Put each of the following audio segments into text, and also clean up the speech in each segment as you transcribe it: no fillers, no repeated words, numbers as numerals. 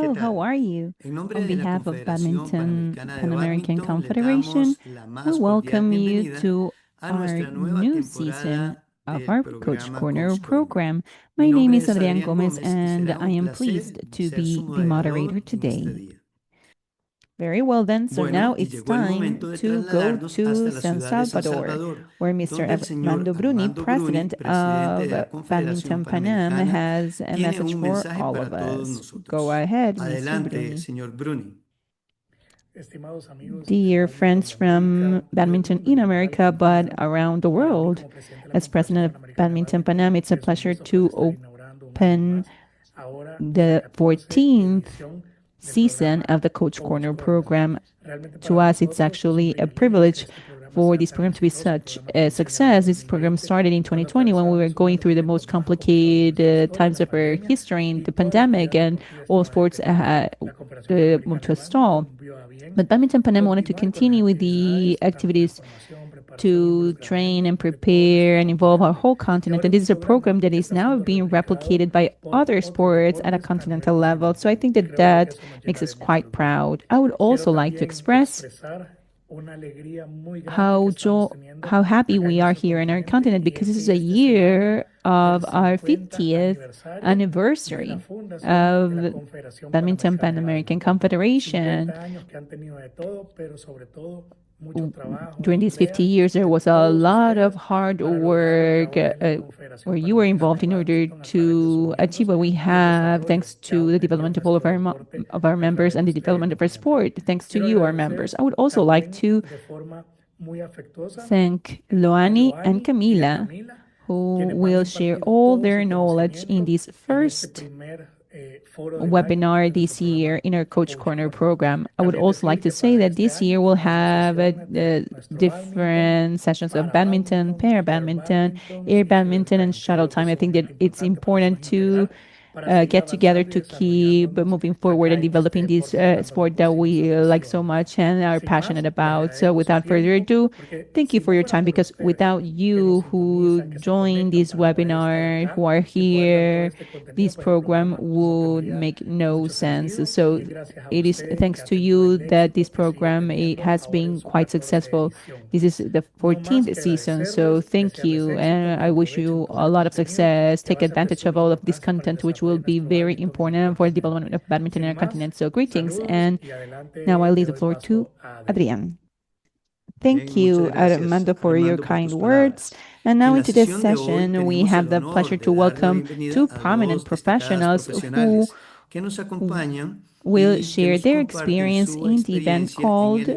Hello, how are you? On behalf of Badminton Pan American Confederation, we welcome you to our new season of our Coach Corner program. My name is Adrián Gomez, and I am pleased to be the moderator today. Very well, then. So now it's time to go to San Salvador, where Mr. Armando Bruni, president of Badminton Panam, has a message for all of us. Go ahead, Mr. Bruni. Dear friends from badminton in America, but around the world, as president of Badminton Panam, it's a pleasure to open the 14th season of the Coach Corner program. To us, it's actually a privilege for this program to be such a success. This program started in 2020 when we were going through the most complicated times of our history in the pandemic, and all sports moved to a stall. But Badminton Panama wanted to continue with the activities to train and prepare and involve our whole continent. And this is a program that is now being replicated by other sports at a continental level. So I think that that makes us quite proud. I would also like to express how happy we are here in our continent, because this is a year of our 50th anniversary of Badminton Pan American Confederation. During these 50 years, there was a lot of hard work where you were involved in order to achieve what we have, thanks to the development of all of our members and the development of our sport, thanks to you, our members. I would also like to thank Loani and Camila, who will share all their knowledge in this first webinar this year in our Coach Corner program. I would also like to say that this year we'll have different sessions of badminton, pair badminton, air badminton, and shuttle time. I think that it's important to get together to keep moving forward and developing this sport that we like so much and are passionate about. So without further ado, thank you for your time, because without you who joined this webinar, who are here, this program would make no sense. So it is thanks to you that this program has been quite successful. This is the 14th season, so thank you, and I wish you a lot of success. Take advantage of all of this content, which will be very important for the development of badminton in our continent. So greetings, and now I leave the floor to Adrián. Thank you, Armando, for your kind words. And now into this session, we have the pleasure to welcome two prominent professionals who will share their experience in the event called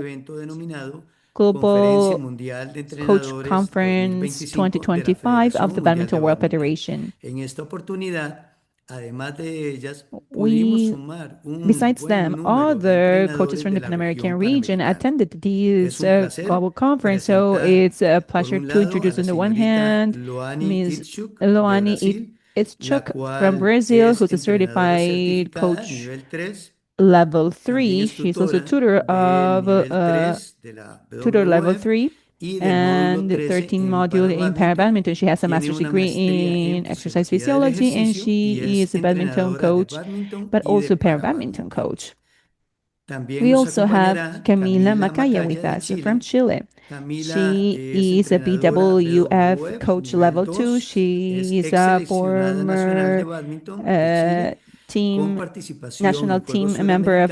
Global Coach Conference 2025 of the Badminton World Federation. Besides them, other coaches from the Pan American region attended this global conference. So it's a pleasure to introduce, on the one hand, Ms. Loani Istchuk from Brazil, who's a certified coach level 3. She's also tutor of tutor level 3 and 13 module in para badminton. She has a master's degree in exercise physiology, and she is a badminton coach, but also para badminton coach. We also have Camila Macaya with us from Chile. She is a BWF coach level 2. She is a former national team, a member of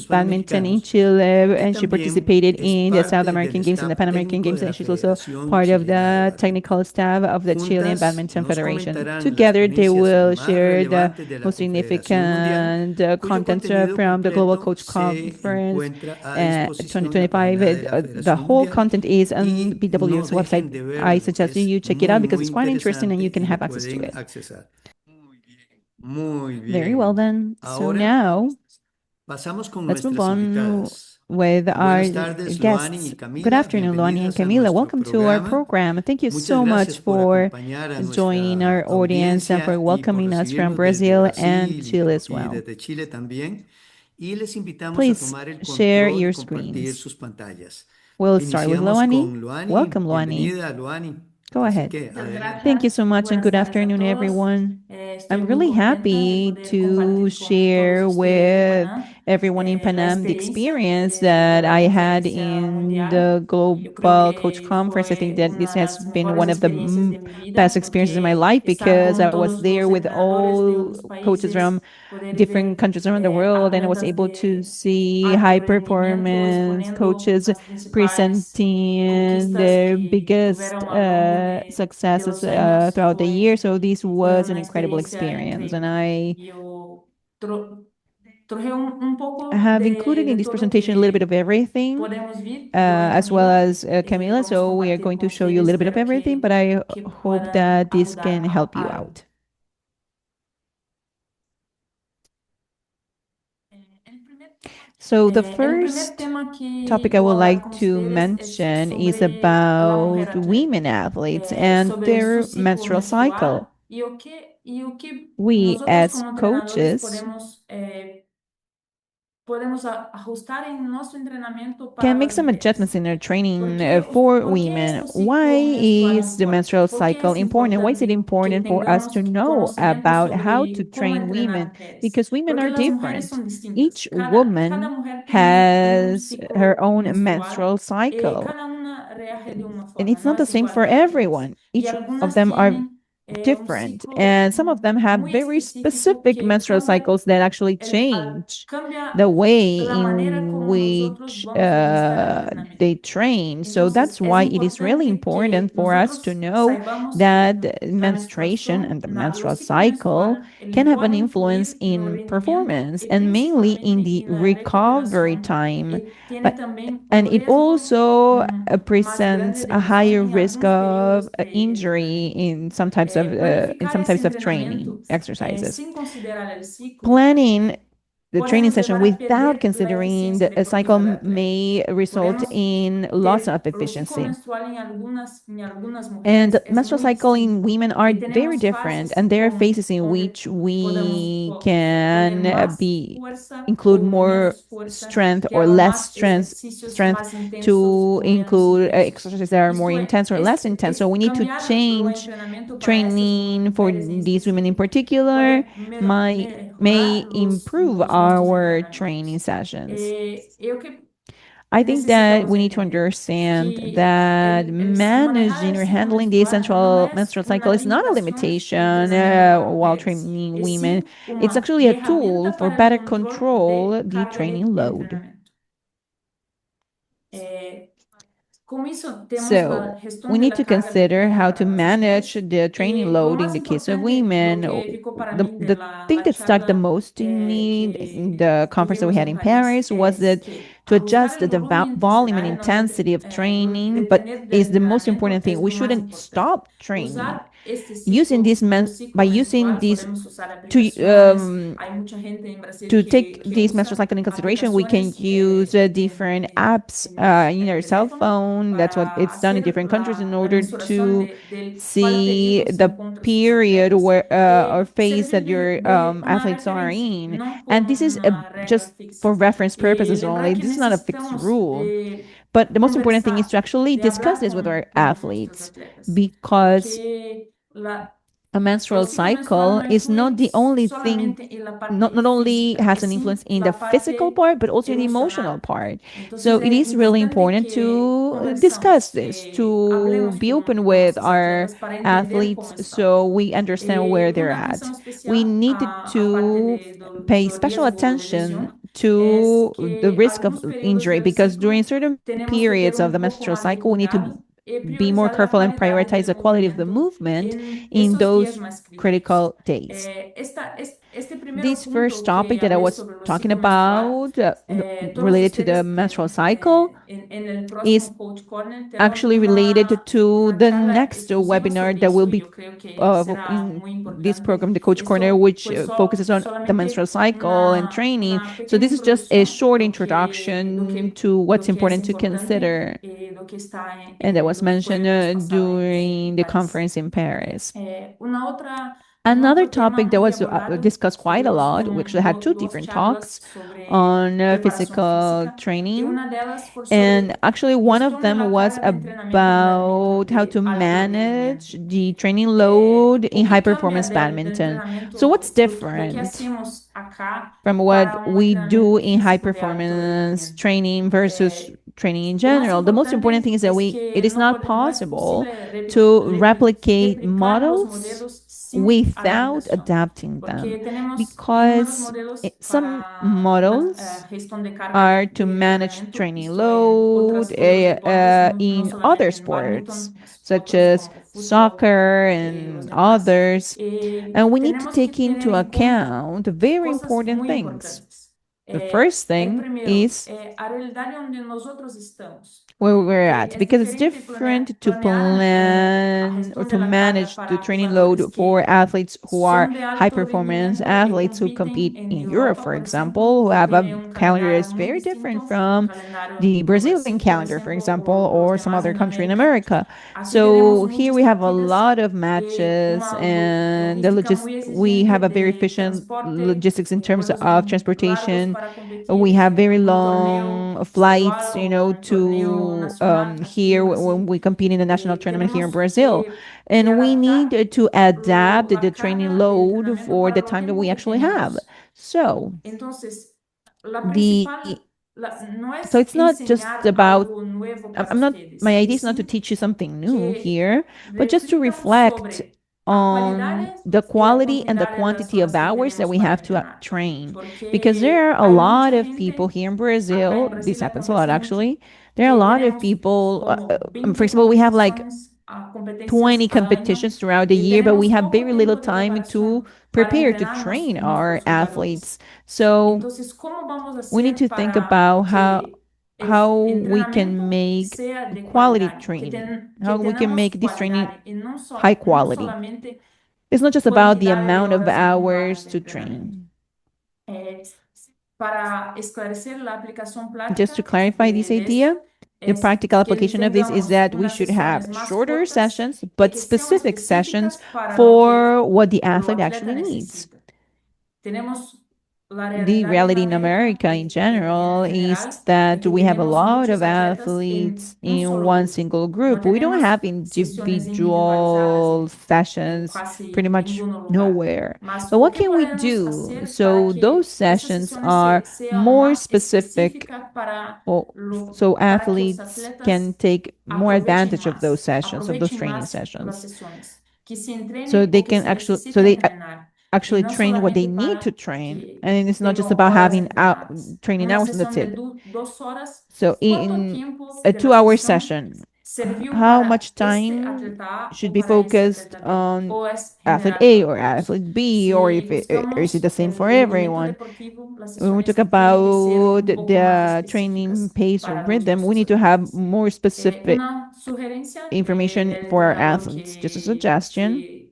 badminton in Chile, and she participated in the South American Games and the Pan American Games, and she's also part of the technical staff of the Chilean Badminton Federation. Together, they will share the most significant content from the Global Coach Conference 2025. The whole content is on BWF's website. I suggest you check it out because it's quite interesting and you can have access to it. Very well, then. So now, let's move on with our guests. Good afternoon, Loani and Camila. Welcome to our program. Thank you so much for joining our audience and for welcoming us from Brazil and Chile as well. Please share your screens. We'll start with Loani. Welcome, Loani. Go ahead. Thank you so much, and good afternoon, everyone. I'm really happy to share with everyone in Panam the experience that I had in the Global Coach Conference. I think that this has been one of the best experiences in my life because I was there with all coaches from different countries around the world, and I was able to see high performance coaches presenting their biggest successes throughout the year. So this was an incredible experience, and I have included in this presentation a little bit of everything, as well as Camila. So we are going to show you a little bit of everything, but I hope that this can help you out. So the first topic I would like to mention is about women athletes and their menstrual cycle. We, as coaches, can make some adjustments in our training for women. Why is the menstrual cycle important? Why is it important for us to know about how to train women? Because women are different. Each woman has her own menstrual cycle, and it's not the same for everyone. Each of them are different, and some of them have very specific menstrual cycles that actually change the way in which they train. So that's why it is really important for us to know that menstruation and the menstrual cycle can have an influence in performance and mainly in the recovery time. But and it also presents a higher risk of injury in some types of training exercises. Planning the training session without considering a cycle may result in loss of efficiency. And the menstrual cycle in women are very different, and there are phases in which we can be include more strength or less strength to include exercises that are more intense or less intense. So we need to change training for these women in particular may improve our training sessions. I think that we need to understand that managing or handling the essential menstrual cycle is not a limitation while training women. It's actually a tool for better control the training load. So we need to consider how to manage the training load in the case of women. The thing that stuck the most in me in the conference that we had in Paris was that to adjust the volume and intensity of training, but is the most important thing. We shouldn't stop training. By using these to take this menstrual cycle in consideration, we can use different apps in our cell phone. That's what it's done in different countries in order to see the period where or phase that your athletes are in. And this is just for reference purposes only. This is not a fixed rule. But the most important thing is to actually discuss this with our athletes because a menstrual cycle is not the only thing, not only has an influence in the physical part but also in the emotional part. So it is really important to discuss this, to be open with our athletes so we understand where they're at. We need to pay special attention to the risk of injury because during certain periods of the menstrual cycle we need to be more careful and prioritize the quality of the movement in those critical days. This first topic that I was talking about, related to the menstrual cycle, is actually related to the next webinar that will be in this program, the Coach Corner, which focuses on the menstrual cycle and training. So this is just a short introduction to what's important to consider, and that was mentioned during the conference in Paris. Another otro tema topic that muy was abordado discussed quite a lot, we actually son had two dos different charlas talks sobre on preparación physical física y training. una de ellas fue And sobre actually, one of gestión de them la was carga de entrenamiento en badminton about how to de alto manage rendimiento. the training load O in high que cambia performance del badminton. So, entrenamiento, what's do que different hacemos acá from what para un we do entrenamiento in high físico de alto performance rendimiento? training versus training in Lo más general? The most important thing importante is that es que it is not no es possible posible to replicate replicar los models modelos sin without adaptación, adapting them porque tenemos inúmeros because modelos some para la models gestión de carga are to de manage entrenamiento, training esto en load otros deportes, no in other solamente en sports, badminton, such otros as como fútbol soccer y los and demás. others. And we need to Tenemos que take tener into en cuenta account very cosas important muy things. importantes. The first El thing primero, is a realidad donde nosotros estamos, where we're porque at es because it's diferente different to planear la plan or gestión de to la carga manage the para training jugadores load for que athletes who are son de high alto performance rendimiento y athletes who compiten compete en in Europe, Europa, for por ejemplo, example, who que have a tiene un calendar calendario that's muy very different distinto de un from calendario the de Brazilian Brasil, por calendar, for ejemplo, example, o los or some demás other en country in América. America. Así tenemos So here muchas we have a partidas lot of y matches una and logística muy we exigente have a very de efficient transporte, logistics in terms vuelos of largos transportation. para competir We have very en un torneo long flights, estadual o un torneo to nacional aquí here en when Brasil. we compete in the national tournament here in Tenemos Brazil. que And we need adaptar to adapt the la training carga de load entrenamiento for the para el time that tiempo we que actually have. tenemos. So Entonces, la the principal no so es it's not just enseñar about algo nuevo I'm para I'm not my ustedes, idea y is not to sí teach you something new que here, but just to reflitamos reflect sobre a on qualidade the y a quality and the quantidade das quantity of horas que hours that tenemos we para have to entrenar. train. Because there Porque are a hay lot mucha of people gente, here in acá en Brazil, this Brasil happens a lot acontece mucho, actually. There are a que lot of tenemos people, como for 20 example, we have like competencias 20 al año competitions throughout the y year, but we tenemos have poco very little tiempo de time to preparación para prepare to entrenar train our nuestros jugadores. athletes. So Entonces, ¿cómo vamos a we need hacer to think para about que el how we can entrenamiento make sea de quality qualidad? training, Que how we can tenemos make this training qualidad y high no quality. solamente It's not just about the quantidad de amount of horas acumuladas hours de to entrenamiento. train. Eh, para esclarecer la aplicación Just to práctica clarify this de idea, esto, the es practical que application of this is tengamos that we unas should have sesiones más shorter cortas sessions, y but que sean specific sessions específicas para lo que for what the el athlete atleta actually needs. necesita. Tenemos la The realidad en reality in América America in general en is general de that que we have a tenemos lot muchos of atletas athletes en un in solo one grupo. single No group. We don't tenemos have sesiones individualizadas individual sessions pretty casi much ninguno lugar. nowhere. Mas But o what que can we podemos do? hacer para So those que estas sessions sesiones are sean more más specific específicas para or so para que os athletes can atletas take more aprovechen advantage of those más, sessions, of those aprovechen training más las sessions. sesiones, que se So entrene they o que can se actually necesite entrenar y actually no train what they solamente need to para train. que And it's not just tengan about horas having entrenadas. training Una hours and that's sesión de it. 2 horas, So ¿cuánto in tiempo a de la 2 hour sesión session, serviu how para much este time atleta A should o be para este focused atleta B? on ¿O es athlete general A para or todos? athlete B, or Si if or is it the buscamos same el for rendimiento everyone? deportivo, las When we sesiones talk tienen que ser about un poco más the training específicas pace or para los rhythm, we nuestros need to have atletas. more specific Una sugerencia information del for our entrenador athletes. Just a suggestion. que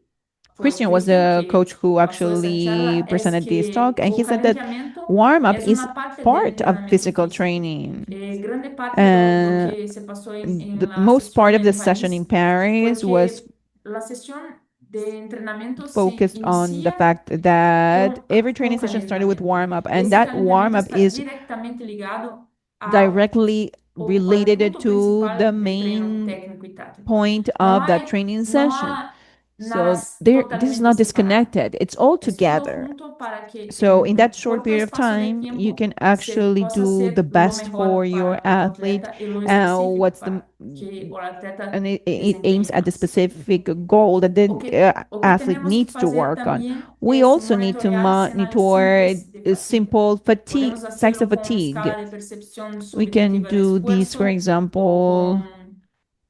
fue Christian was Christian, the coach que who pasó esta actually charla, es presented this talk, que and o he said that calenteamiento warm up es is una parte del part of entrenamiento physical físico. training. Grande parte de lo Uh, que se pasó en the la most part sesión of the en session in París fue Paris was que la sesión de entrenamiento se focused on the inicia fact that con, every con training session started with calentamiento. warm up, and Ese that warm calentamiento up está is directamente ligado directly al related punto to the principal del treino main técnico y táctico. point Não of that há, training não session. há nada So there, this is totalmente not separado. disconnected. It's all É tudo together. junto para que So em in that short corto period of espaço de time, you tempo can se actually possa do the ser lo best for mejor your para o athlete. atleta e lo específico What's para que o atleta and it aims desempenhe at the mais. specific goal that the O que athlete temos que needs to fazer work on. também We é also need to monitorear sinais monitor simples de fatiga. simple fatigue, Podemos signs hacerlo of com fatigue. escala de percepção We can subjetiva de do these, for esforço ou example.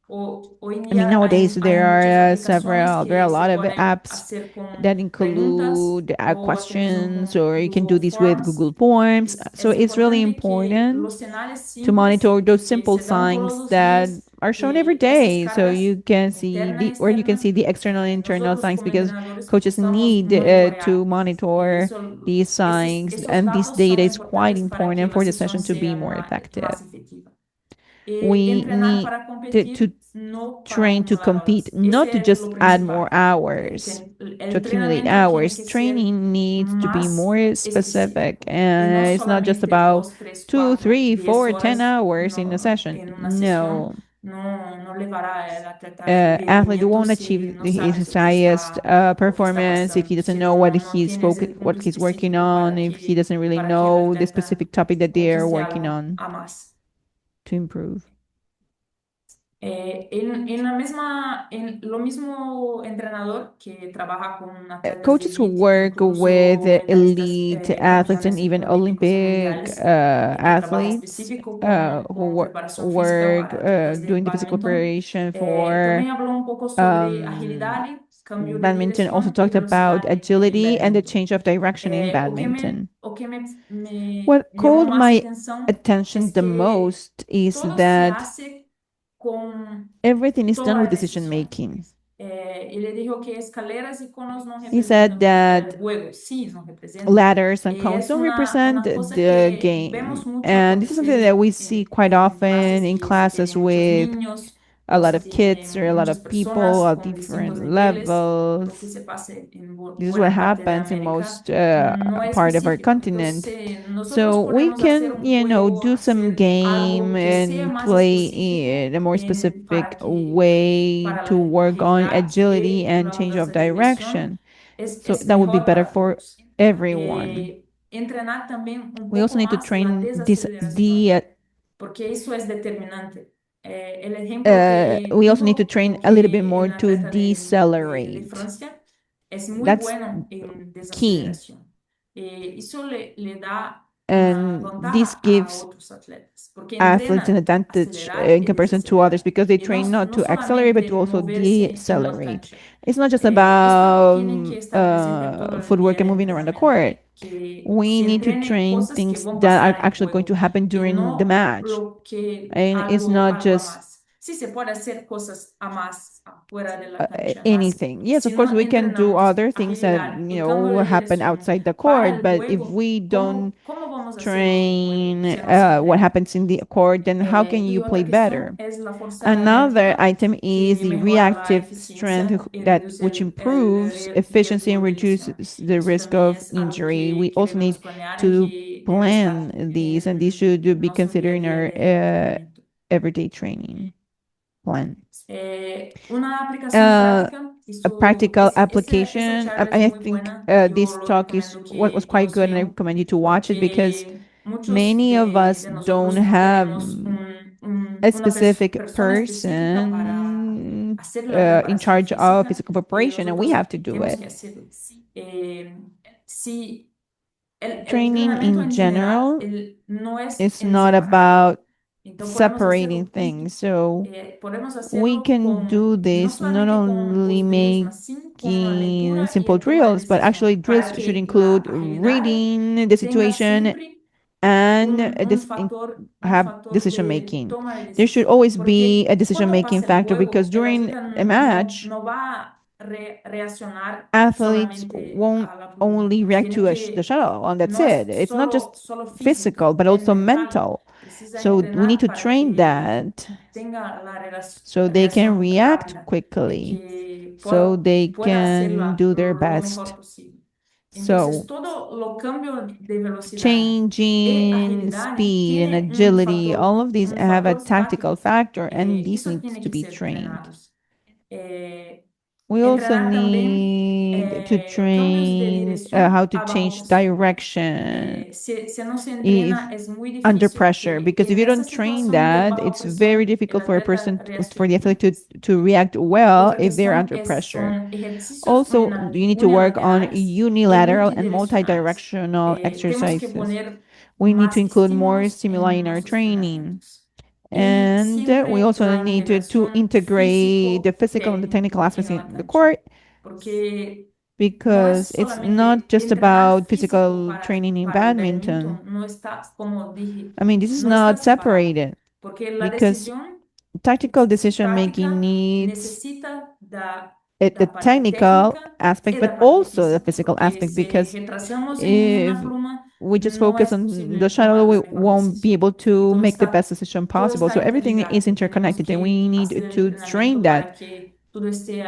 com hoy en I mean, día nowadays hay there muchas are aplicaciones there are a que se lot of pueden apps hacer con that preguntas include o hasta mismo questions, con or you can do Google this with Forms. Google Forms. So Es it's really importante que important los señales to simples monitor those que simple se dan todos signs los that días are shown every y esas day. So cargas you can see interna y you can see externa, the external and internal nosotros signs como because entrenadores coaches usamos need to monitorear. Y monitor these signs, esos and this datos data son is quite importantes para que important la for the sesión session to be sea more effective. más efectiva. We Entrenar need para to competir, no para train to unos compete, valores. not Ese to es just lo add more principal. hours, El to accumulate entrenamiento tiene hours. que ser Training needs to be más more specific, específico y no and it's not just solamente about 2, 3, 2, 4, three, 10 four, 10 horas hours in a no, session. en una sesión. No, No le dará al atleta el athlete rendimiento won't si achieve no sabe his highest lo que está performance if he pasando, doesn't si know what no tienes el what punto he's working específico on, if he doesn't really para que el know the atleta specific topic that they are conquiste working algo on a más. to improve. En lo mismo entrenador que trabaja con atletas de Coaches who elite, work with incluso medallistas, elite athletes and campeones even olímpicos y Olympic mundiales, que trabaja athletes específico who con preparación física para atletas de doing the physical badminton. preparation for También habló un poco sobre um, agilidad, cambio de badminton, also dirección y talked about velocidad en agility and the badminton. change of direction in badminton. O que What me llamó called más my atención attention es the que most is todo se that hace con everything is done toma with de decision decisión. making. Ele dijo que escaleras y conos no He said representan el that juego, sí, nos representan. ladders and cones Es don't represent una cosa the que game. vemos mucho And this is something that acontecer we see quite often clases in que se classes tienen muchos with niños a o lot se of kids or tienen a lot muchas of people personas of con distintos different niveles. Lo que levels. se pasa en This is what buena parte de happens in América most no es part of our específico. continent. Entonces, nosotros So we podemos hacer can, un juego, do some hacer game algo que sea and más play específico in a more specific way para to la work on agilidad agility y and la change of mudanza de dirección. direction. So Es that would be mejor better para for todos. everyone. Entrenar también un We also poco need to más la train desaceleración, porque eso es determinante. El ejemplo que we also need to puso train o a little bit que more el to atleta de decelerate. Francia es muy That's bueno en key. desaceleración. Eso le da una And this ventaja a gives otros atletas, porque athletes an entrenan advantage acelerar in y comparison to others desacelerar. because they Y no, train not no to accelerate but solamente to also moverse en la decelerate. cancha. It's not just Esto about tiene que estar presente en todo el footwork día and de moving around the entrenamiento, court. que We se need to entrene train cosas que things van a that are pasar en actually going to juego happen y during the no match. lo que And it's not algo a just más. Sí se puede hacer cosas a más afuera de la cancha, más anything. Yes, of si course, no we can do entrenamos other things that, agilidad y cambio de happen dirección outside the para court, el but if juego, we don't ¿cómo vamos a hacerlo en el juego train si no se what entrena? happens in the court, then how can Y you play otra cuestión better? es la fuerza Another magnética, item is que the mejora la reactive strength eficiencia y that reduce which el improves efficiency riesgo and de lesión. reduces the Eso risk también of es algo injury. We que also need debemos planear y to que debe estar plan these, and these en should be nuestro día considered a in día our de entrenamiento. everyday training plan. Una aplicación práctica, A practical esa application. charla es I muy think buena y yo this lo talk is recomiendo what was que quite todos good, and I vean recommend you to watch it because porque muchos many of us de don't nosotros no have tenemos a una specific persona específica para person hacer la in preparación charge of física physical y preparation, and we nosotros have to do tenemos it. que hacerlo. Eh, si el Training entrenamiento in en general general no es is en not separado. about Entonces podemos separating hacerlo things. So podemos we hacerlo can do no this not solamente con only los drills, mas sí con la making lectura y simple el toma de drills, but actually decisión, drills para should que la include agilidad reading the tenga situation siempre and un have factor decision de making. toma de There should decisión. always be Porque a decision cuando making pasa el factor because juego, el during atleta a match, no va a reaccionar athletes solamente won't a la pluma. only react Tiene to the que, shuttle, and that's no es it. It's not just solo physical, físico, but es also mental. mental. Precisa So we need entrenar to para train que that tenga la so they can reacción react rápida y quickly, que so they pueda can hacerla do their lo mejor best. posible. Entonces, So todo lo cambio de velocidad y changing agilidad speed and tiene agility, all of these un have a factor tactical táctico. factor, and these Eso needs tiene to que be ser trained. entrenados. Eh, We also Entrenar también need to cambios de train how dirección to a bajo change posible. direction Si no se entrena, if es muy under difícil pressure, que because if en you esa don't train situación de that, baja it's very presión el difficult for a atleta person, for the reaccione. athlete to react well Otra if they're cuestión under pressure. son ejercicios Also, you need to work on unilaterales y unilateral and multidireccionales. multidirectional Tenemos que exercises. poner We need to más include more estímulos stimuli en in our nuestros training. entrenamientos. Y And we siempre also la need to integración integrate the physical and the technical físico-técnico aspects en in la the cancha. court Porque no es because it's not solamente just entrenar about físico physical training in para el badminton. badminton, no está, como dije, I mean, this is no está not separado, separated porque la because decisión tactical decision making táctica needs necesita the la parte technical técnica aspect, y but la parte also the física, physical porque aspect. si Because retrasamos en if una pluma, we just no focus es on the posible shuttle, tomar we la mejor won't be decisión. able to Entonces make the best decision todo possible. So está everything is interligado. Tenemos interconnected, and we que need hacer el to train entrenamiento that para que todo esté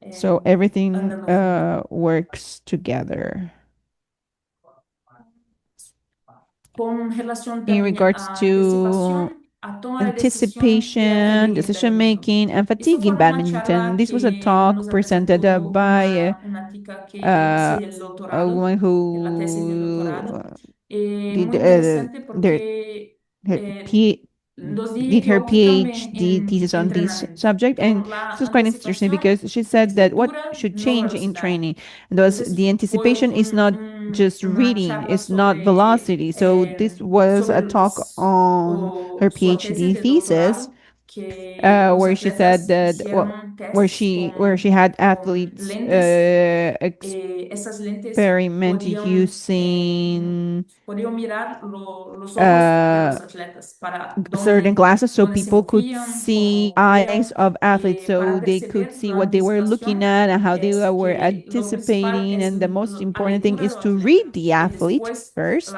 so everything andando junto. works together. Con relación In también regards a to anticipación, a toma de decisión y a anticipation, fatiga en decision badminton. making, and Esto fatigue fue in una badminton. charla This was a que uno de talk los atletas presented tuvo, by una chica que uh, hace el a doctorado, woman la tesis del who doctorado. did Muy interesante their porque her eh, P nos dije did que her ocupan en, PhD thesis on this entrenamiento. subject, and Por la this was quite interesting anticipación because she said es that what lectura, should no change in velocidad. training, and thus Entonces the fue anticipation is not just una reading, charla it's not velocity. So this was a talk on her su tesis PhD de thesis, doctorado que los where she said atletas that, well, hicieron tests where she had con athletes lentes. Esas lentes experiment using podían mirar los ojos de uh, los atletas para certain glasses so dónde se people could movían, see cómo eyes movían, of athletes, para so they could perceber see what durante they la were looking situación at and how they es were que lo principal anticipating. es And the most la important thing lectura is del to atleta read the y athlete después first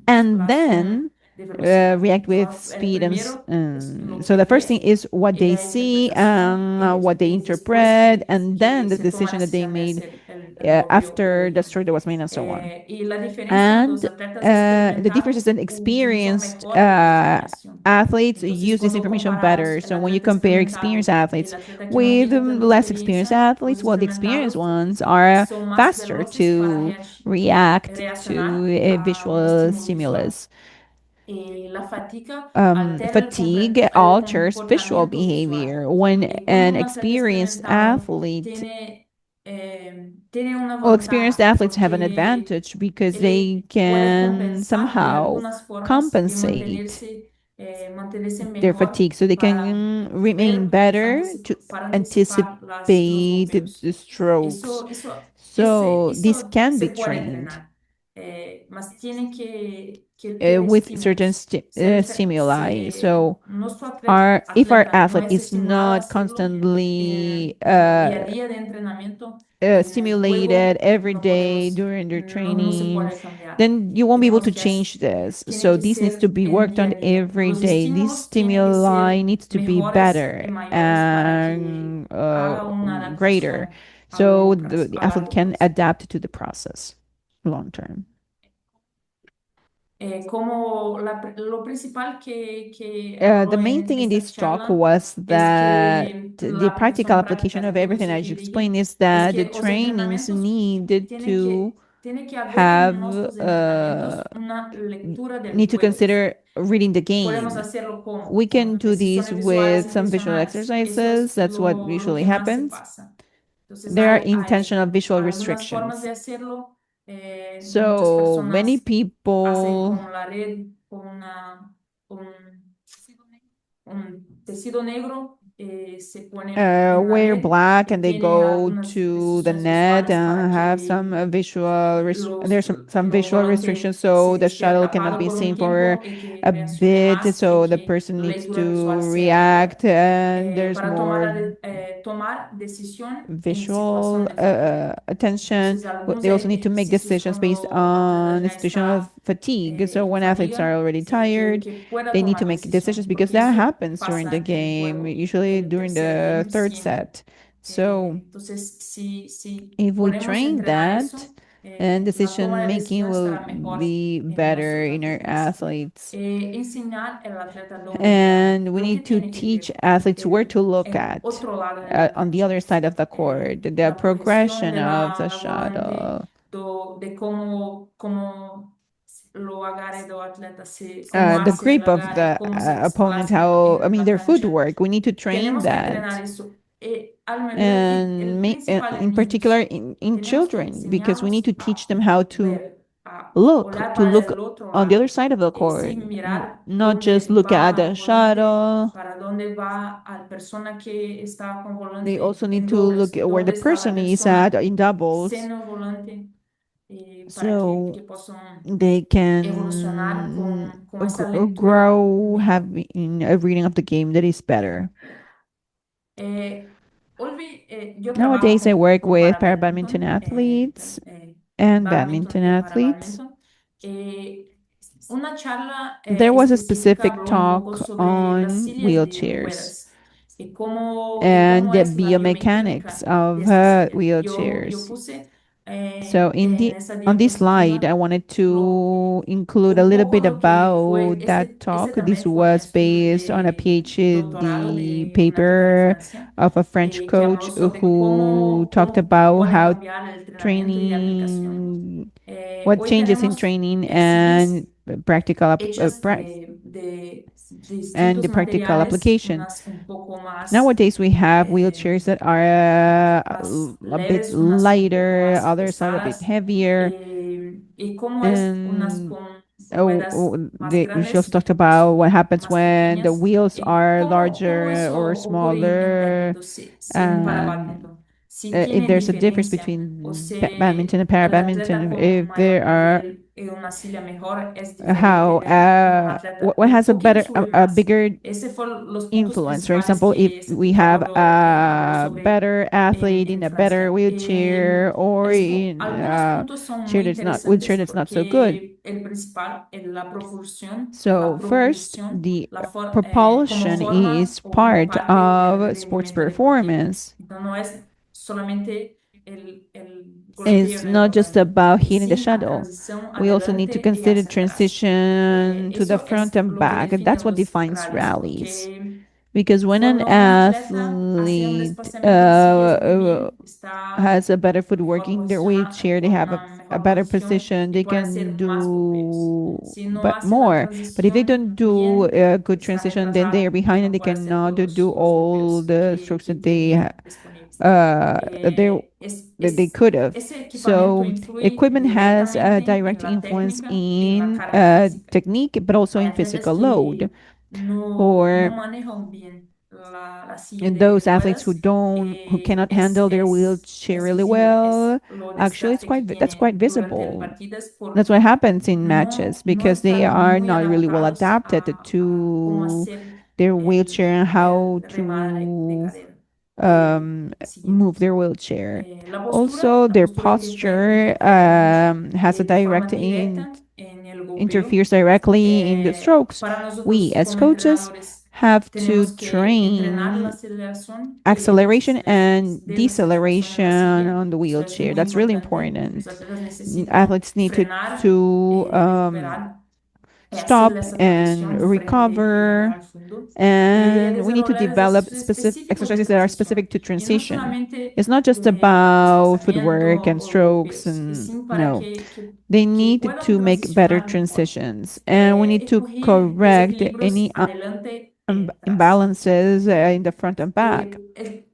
and la acción then de velocidad. react with Entonces, el speed primero es lo so que the first thing ven is what y they la see interpretación and what they y después interpret, and then the se toma la decision that they decisión de made hacer el golpe o after the no. stroke that was made, and so on. Y la diferencia, And los atletas the difference is experimentados that utilizan experienced mejor la información. athletes Entonces, use this cuando information comparamos better. el So when you atleta compare experienced experimentado y el athletes atleta que no with tiene tanta less experienced experiencia, los athletes, well, the experienced experimentados ones are son más faster veloces para to react to reaccionar a a un visual estímulo visual. stimulus. La fatiga altera Fatigue el alters visual comportamiento visual. behavior when Cuando an un atleta experienced experimentado athlete. tiene una Well, experienced ventaja athletes have an porque advantage because él they puede can compensar de somehow algunas formas de compensate mantenerse their mejor fatigue, so they para can remain ver, better to para anticipar los anticipate golpeos. the strokes. So this Eso can se be puede trained entrenar, mas tiene que el with certain estímulos. Si, el, stimuli. si So nuestro our if our atleta no athlete es is estimulado a not hacerlo constantly en el día a día de entrenamiento, en el stimulated juego every day during their no se training, puede cambiar. then you won't be able Tenemos to que change this. tiene So que this needs to ser be en worked día on a día. every Los day. These estímulos tienen que stimuli ser needs to be mejores better y mayores para que and haga una greater, adaptación so the a athlete largo can plazo. adapt to the process long term. Como lo principal que habló The main en thing in esta this talk charla was es that que the la practical aplicación application práctica of de todo everything eso I que just dije explained is es that the que los trainings entrenamientos needed to tiene que haber en have nuestros entrenamientos una lectura del need to juego. consider reading the Podemos game. hacerlo We can con do this decisiones visuales with some visual intencionadas. Eso exercises. es That's what lo usually que más se happens. pasa. Entonces There are intentional visual algunas formas restrictions. de hacerlo. Muchas So many personas hacen people con la red, un, un tecido negro, se pone en la wear red black y and they tiene go algunas to the restricciones net visuales para and have some que there's some los visual volantes restrictions, so the esté shuttle cannot tapado be por un seen for tiempo y que a reaccione bit, más y so the que person la needs lectura to visual sea mejor. react, and there's Para more tomar decisión en visual situación de fatiga. attention. Entonces, algunos They also need to make ejercicios decisions based cuando on atleta the ya situation of está fatigue. So en when athletes are fatiga, already tired, que pueda they need to tomar make decisions decisión, because porque that eso happens during the pasa en el game, juego, usually el during tercer the game third siempre. set. So Entonces, si if we podemos train entrenar that, eso, then la toma decision de making decisión will estará mejor be en better nuestros in our atletas. athletes. Enseñar al atleta And we lo que need to tiene que teach ver athletes where to look el at otro lado de la on the cancha. other side of the court, the La progresión progression of the la volante, shuttle, de cómo lo agarre do atleta, cómo the hace el grip of agarre, the cómo se opponent, desplaza how, I en mean, la their cancha. footwork. We need to train Tenemos que entrenar that. eso. A lo mejor, y el And principal en in particular niños, in tenemos que children, because we need enseñarlos to teach a them how to ver, a look, orar to para look el otro on the other lado, side of the court, sin mirar not just dónde look at va the el volante, shuttle. para dónde va la persona que está con They volante also need en to look dobles, at where the dónde está la person is at persona in doubles, sin el volante, para so que puedan they evolucionar can con esa lectura grow mejor. having a reading of the game that is better. Yo trabajo Nowadays, I work with para para badminton badminton, athletes and badminton badminton y para athletes. badminton. Una charla There was a específica specific habló un poco talk sobre las on sillas de wheelchairs ruedas y and cómo the es la biomechanics biomecánica of de esta silla. Yo wheelchairs. puse So en esa on this slide, I diapositiva wanted lo, to include a un little poco bit lo que fue, about that este talk. This también fue un was estudio based on a de doctorado PhD de una tipa de paper Francia of a French que habló coach sobre who talked cómo about puede how cambiar el entrenamiento y aplicación. training, what Hoy changes in tenemos training sillas practical hechas de and the distintos practical materiales, application. unas un poco más, Nowadays, we have eh, wheelchairs that are más a bit leves, unas un poco lighter, más others are a bit pesadas, heavier, y cómo es unas and con ruedas más she also grandes talked y otras about what con happens más when the pequeñas, wheels y are cómo larger eso or ocurre en smaller, badminton, para and badminton. Si tiene if there's a difference diferencia o between badminton si and para el atleta badminton, con if mayor there are nivel en una silla mejor es how diferente de un atleta what un has a poquito better sube a más. bigger Ese fueron los puntos influence. For principales example, if que ese we tipo have habló a sobre better athlete in en a better Francia. wheelchair or in Algunos a puntos son chair muy that's not wheelchair interesantes that's not so good. porque el principal es So la first, propulsión, the como propulsion forma is o part parte del of sports rendimiento deportivo. performance. Entonces no es solamente el golpeo It's en el not just balón, about y hitting the sí a shuttle. transición We also need to adelante y consider hacia atrás. transition to the Eso front es and lo que back. That's definen what los defines rallies, rallies. porque Because when an cuando un atleta hace un athlete desplazamiento en silla es muy bien, has está a better mejor footwork in their posicionado, wheelchair, they con have una a mejor better posición position, y they puede can hacer más golpeos. do Si no but hace la more. But if they transición don't do bien, a good está transition, then they are retrasado y behind and no they puede hacer cannot do los all golpeos the strokes que that they tenía disponibles. uh they that they Es, could have. ese equipamiento So influye equipment has a directamente direct en la influence técnica y en la in carga física. technique, but also Hay in atletas physical load. no For manejan bien la silla and de those athletes ruedas. who cannot handle their wheelchair Es really visible, es well, lo actually desgaste que that's tiene quite durante el visible. partidas That's por what happens in matches no because they estar are muy not really well adaptados adapted a cómo to hacer their wheelchair and how el remadre de to cadera, de um, silla. move their wheelchair. Also, La their postura que posture interfiere mucho has a de forma direct directa en el golpeo. interferes directly in the strokes. Para We, nosotros as como coaches, entrenadores have to tenemos que entrenar la train aceleración y el acceleration and desaceleración en la deceleration silla. on the Eso es wheelchair. muy That's really importante. Los important. atletas necesitan Athletes need frenar, to recuperar, hacer stop la and aceleración frente y llegar recover, al fondo. and we need to Desarrollar develop ejercicios specific específicos de exercises that are transición. specific to Y no transition. solamente It's not just de about desplazamiento footwork and o strokes, golpeos, es and sí para no, they que need puedan to make better transicionar mejor. transitions, and we need to Corregir correct any desequilibrios adelante y atrás. imbalances in the front and back.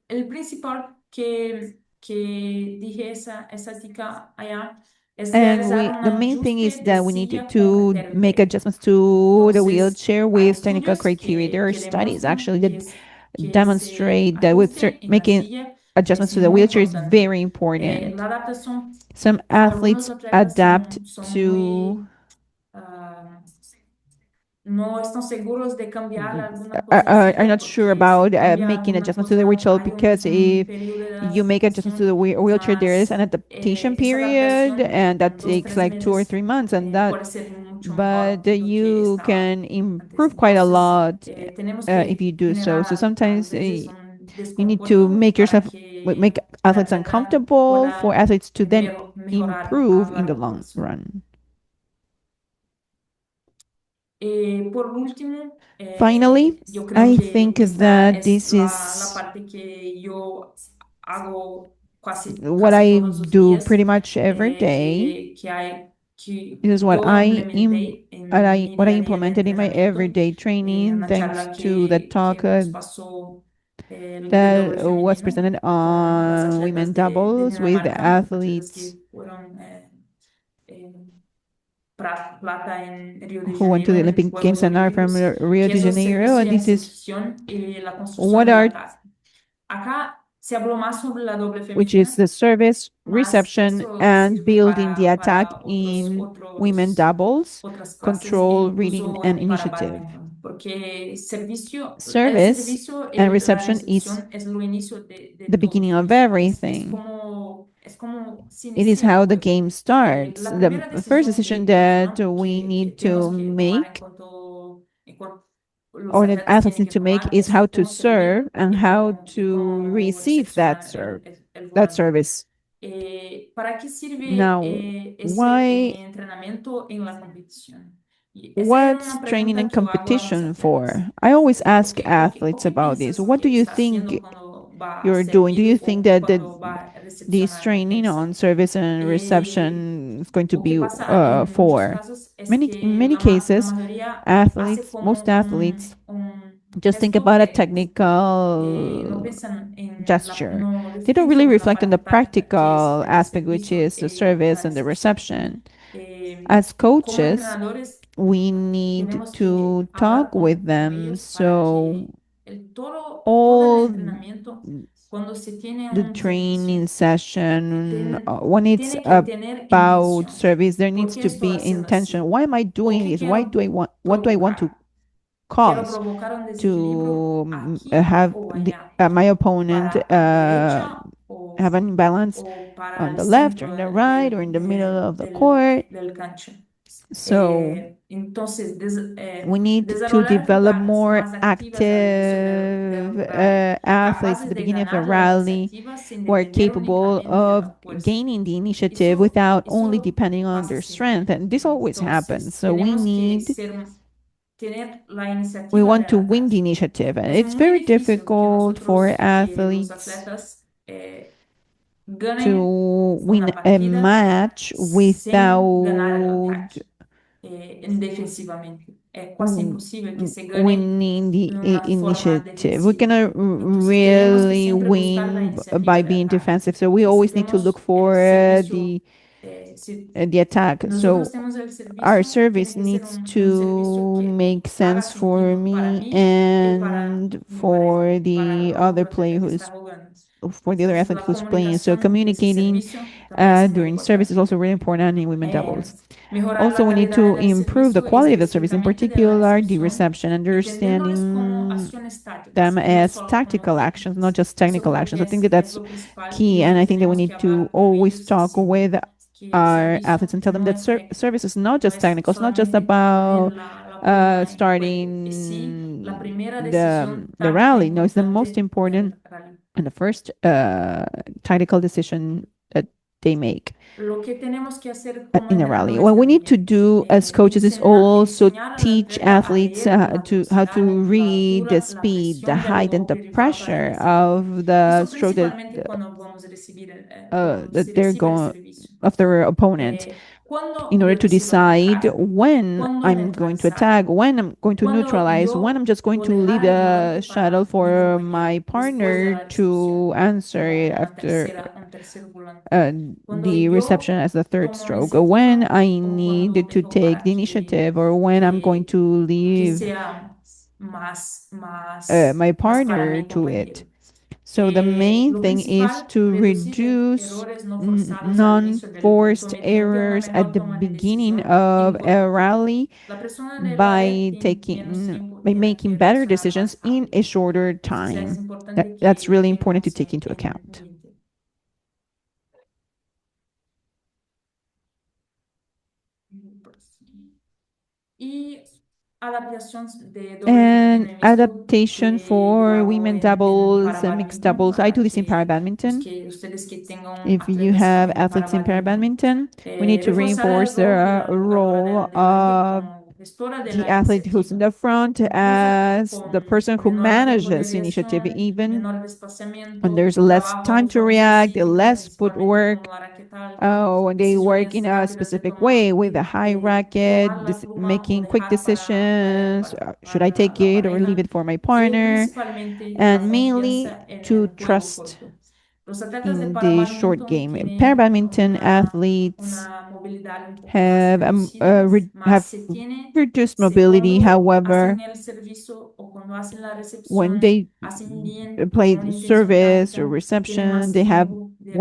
El principal que dije esa chica allá es And realizar un the main thing is ajuste de that we need silla con to criterio make técnico. adjustments to the Entonces, wheelchair hay with technical estudios criteria. There are que studies demuestran actually that que ese demonstrate that ajuste en la making silla adjustments es to the muy wheelchair is importante. very important. La adaptación Some para algunos athletes atletas adapt son to ah, no están seguros de cambiar alguna cosa en are silla not sure porque si about cambia making alguna adjustments to the cosa wheelchair hay because un if periodo de you make adjustments to the adaptación, wheelchair, there is an más adaptation esa period, adaptación and that en dos, takes tres like 2 or 3 meses months, and that puede ser mucho but mejor do que you estaba can antes. improve quite a Entonces, lot tenemos if you que do so. So generar a sometimes veces un you need to desconforto make para yourself make que el athletes atleta uncomfortable for pueda athletes to then mejorar a improve in the largo long plazo. run. Por último, Finally, yo creo I que think esta that es this la is parte que yo hago what casi I todos los do días, pretty much every day. que This is what yo implementé en mi what I día a día de implemented in my entrenamiento, everyday training, una thanks charla to the talk que nos pasó el that BWF was femenino presented con las on women atletas de doubles with the Dinamarca, atletas athletes que fueron eh, plata en Río de who went to Janeiro the en Olympic Games Juegos and are from Olímpicos, Rio que de eso se Janeiro. And reducía en this is execución y la construcción what de are la base. Acá Se habló más sobre la doble which is femenina, the service, más reception, eso and sirve building the attack para in women doubles, otras clases e control, reading, incluso and para initiative. badminton, porque el Service servicio and y la reception is recepción es lo inicio de the todo. beginning of Es everything. es como se It is inicia el how the juego. game starts. La The primera first decisión decision que pienso, that ¿no? we Que need tenemos to que tomar make, en cuanto los or that atletas athletes tienen need que to make, tomar is es how to cómo servir serve and how y to cómo receive that recepcionar serve, el that volante. service. ¿Para qué sirve Now, ese why entrenamiento en la competición? Y esa es what's una training pregunta and que yo hago a mis competition for? atletas. I always ask O athletes qué about this. piensas What do que you está think haciendo cuando va a you're doing? Do you servir think o that cuando va a this recepcionar training el on saque? service and Eh, reception is going to lo que be pasa en muchos for? casos es In que many la cases, mayoría hace athletes, como most athletes, un just think gesto about a técnico. No technical piensan gesture. no They don't really piensan en la reflect on the parte táctica, que es practical el aspect, which servicio is the y la service and the recepción. reception. Eh, As Como coaches, entrenadores we need tenemos que to talk hablar with con them ellos para so que todo el all entrenamiento, cuando se tiene the un servicio, training session, ten- when it's tiene que tener about intención. service, there ¿Por needs qué to estoy be haciendo intention. así? Why am I ¿O doing qué this? Why quiero do I want? What do I want to provocar? ¿Quiero cause? provocar un desequilibrio To aquí have o allá? my opponent ¿Para a derecha have an imbalance o para on el the left or centro in the right or in the middle of the court. del cancha? So Entonces, we need to desarrollar develop jugadas more más activas al inicio active del rally, athletes at capaces the de beginning of the ganar la rally iniciativa sin who are depender capable únicamente de of la fuerza. gaining the initiative Eso, without only eso depending on pasa their siempre. strength. And this always happens. Entonces, So tener la we iniciativa want del to win the ataque. initiative. And Es it's muy very difícil difficult for que los athletes atletas ganen to una win a partida match sin ganar el without ataque defensivamente. Es casi w- imposible que se gane winning the de una forma initiative. We defensiva. cannot Entonces tenemos que really siempre buscar la win by iniciativa de being ataque. defensive. So we Y si always need to look tenemos for el servicio, si the attack. nosotros So tenemos el our servicio, tiene service que ser needs un servicio to que make haga sense for sentido para me mí y para and mi pareja, for para the el other otro player atleta que who's está jugando. for the other Entonces, athlete la who's playing. So comunicación de ese communicating servicio también es muy during service is importante. also really important in women Eh, doubles. Mejorar Also, la we need calidad to del improve the servicio y quality of the service, in específicamente de la particular the recepción, reception, entendiéndoles como understanding acciones tácticas them y no as solo como tactical actions, not técnicas. just Eso technical creo actions. que I think that es that's lo principal key, y and lo I que think that we tenemos need que to hablar con always ellos talk siempre. with Que el our athletes servicio and tell them no that es técnico, service is not no just es technical. It's not just solamente poner about la bola en juego, es sí la starting primera decisión the táctica rally. No, it's the most importante important del rally. and the first tactical decision that they make Lo que tenemos que hacer como in a rally. entrenadores What we need to también, do as coaches is also enseñar al teach atleta a athletes leer la to how velocidad, la to read the temperatura, la speed, the presión del height, and the golpe de falta del pressure receptor. of the Eso stroke principalmente cuando vamos a recibir, cuando that se they're recibe el going servicio. of their opponent Cuando in order yo to decido decide atacar, when cuando I'm going to neutralizar, attack, when I'm going to cuando neutralize, when I'm yo just going debo to leave dejar el the golpe shuttle para mi for my compañero después de partner la to recepción, answer como it after un tercer volante. uh, Cuando the reception yo as the third tomo stroke, or when iniciativa I o cuando need to dejo take the initiative, or when I'm going que, to que leave sea my más para partner mi to it. compañero. So the main Lo thing is principal, to reducir reduce errores no forzados al inicio del non-forced punto una errors at mejor the toma de beginning decisión of en a corto tiempo. rally La persona de la red by tiene menos taking tiempo, by tiene making que better reaccionar decisions más in a rápido. shorter Entonces es time. importante That's que really important to tengamos take into en account. mente. Y adaptación de doble And femenino mixto adaptation que yo for hago women para doubles and mixed badminton, doubles. I para do this in para que badminton. ustedes que tengan If you atletas have en para athletes in para badminton, badminton, we need to reforzar reinforce el rol de the la jugadora role delante of como gestora de the la athlete who's in iniciativa, the front incluso as the con person who menor tiempo de manages initiative, reacción, even menor when desplazamiento, there's less time trabajo to solo react, específico, less principalmente footwork, como la raqueta alta, when they work in decisiones a rápidas specific way with a high de tomar racket, la pluma o making quick dejar decisions. Should I take la it or leave pareja, it for my que partner? principalmente la And mainly confianza en to el juego trust corto. Los atletas de in para the short badminton game. Para tienen badminton athletes movilidad un poco más have reducidas, más have se tiene, reduced mobility. cuando However, hacen el servicio o cuando hacen la when recepción, they hacen bien y con play intención service or táctica y tienen reception, más they have tiempo de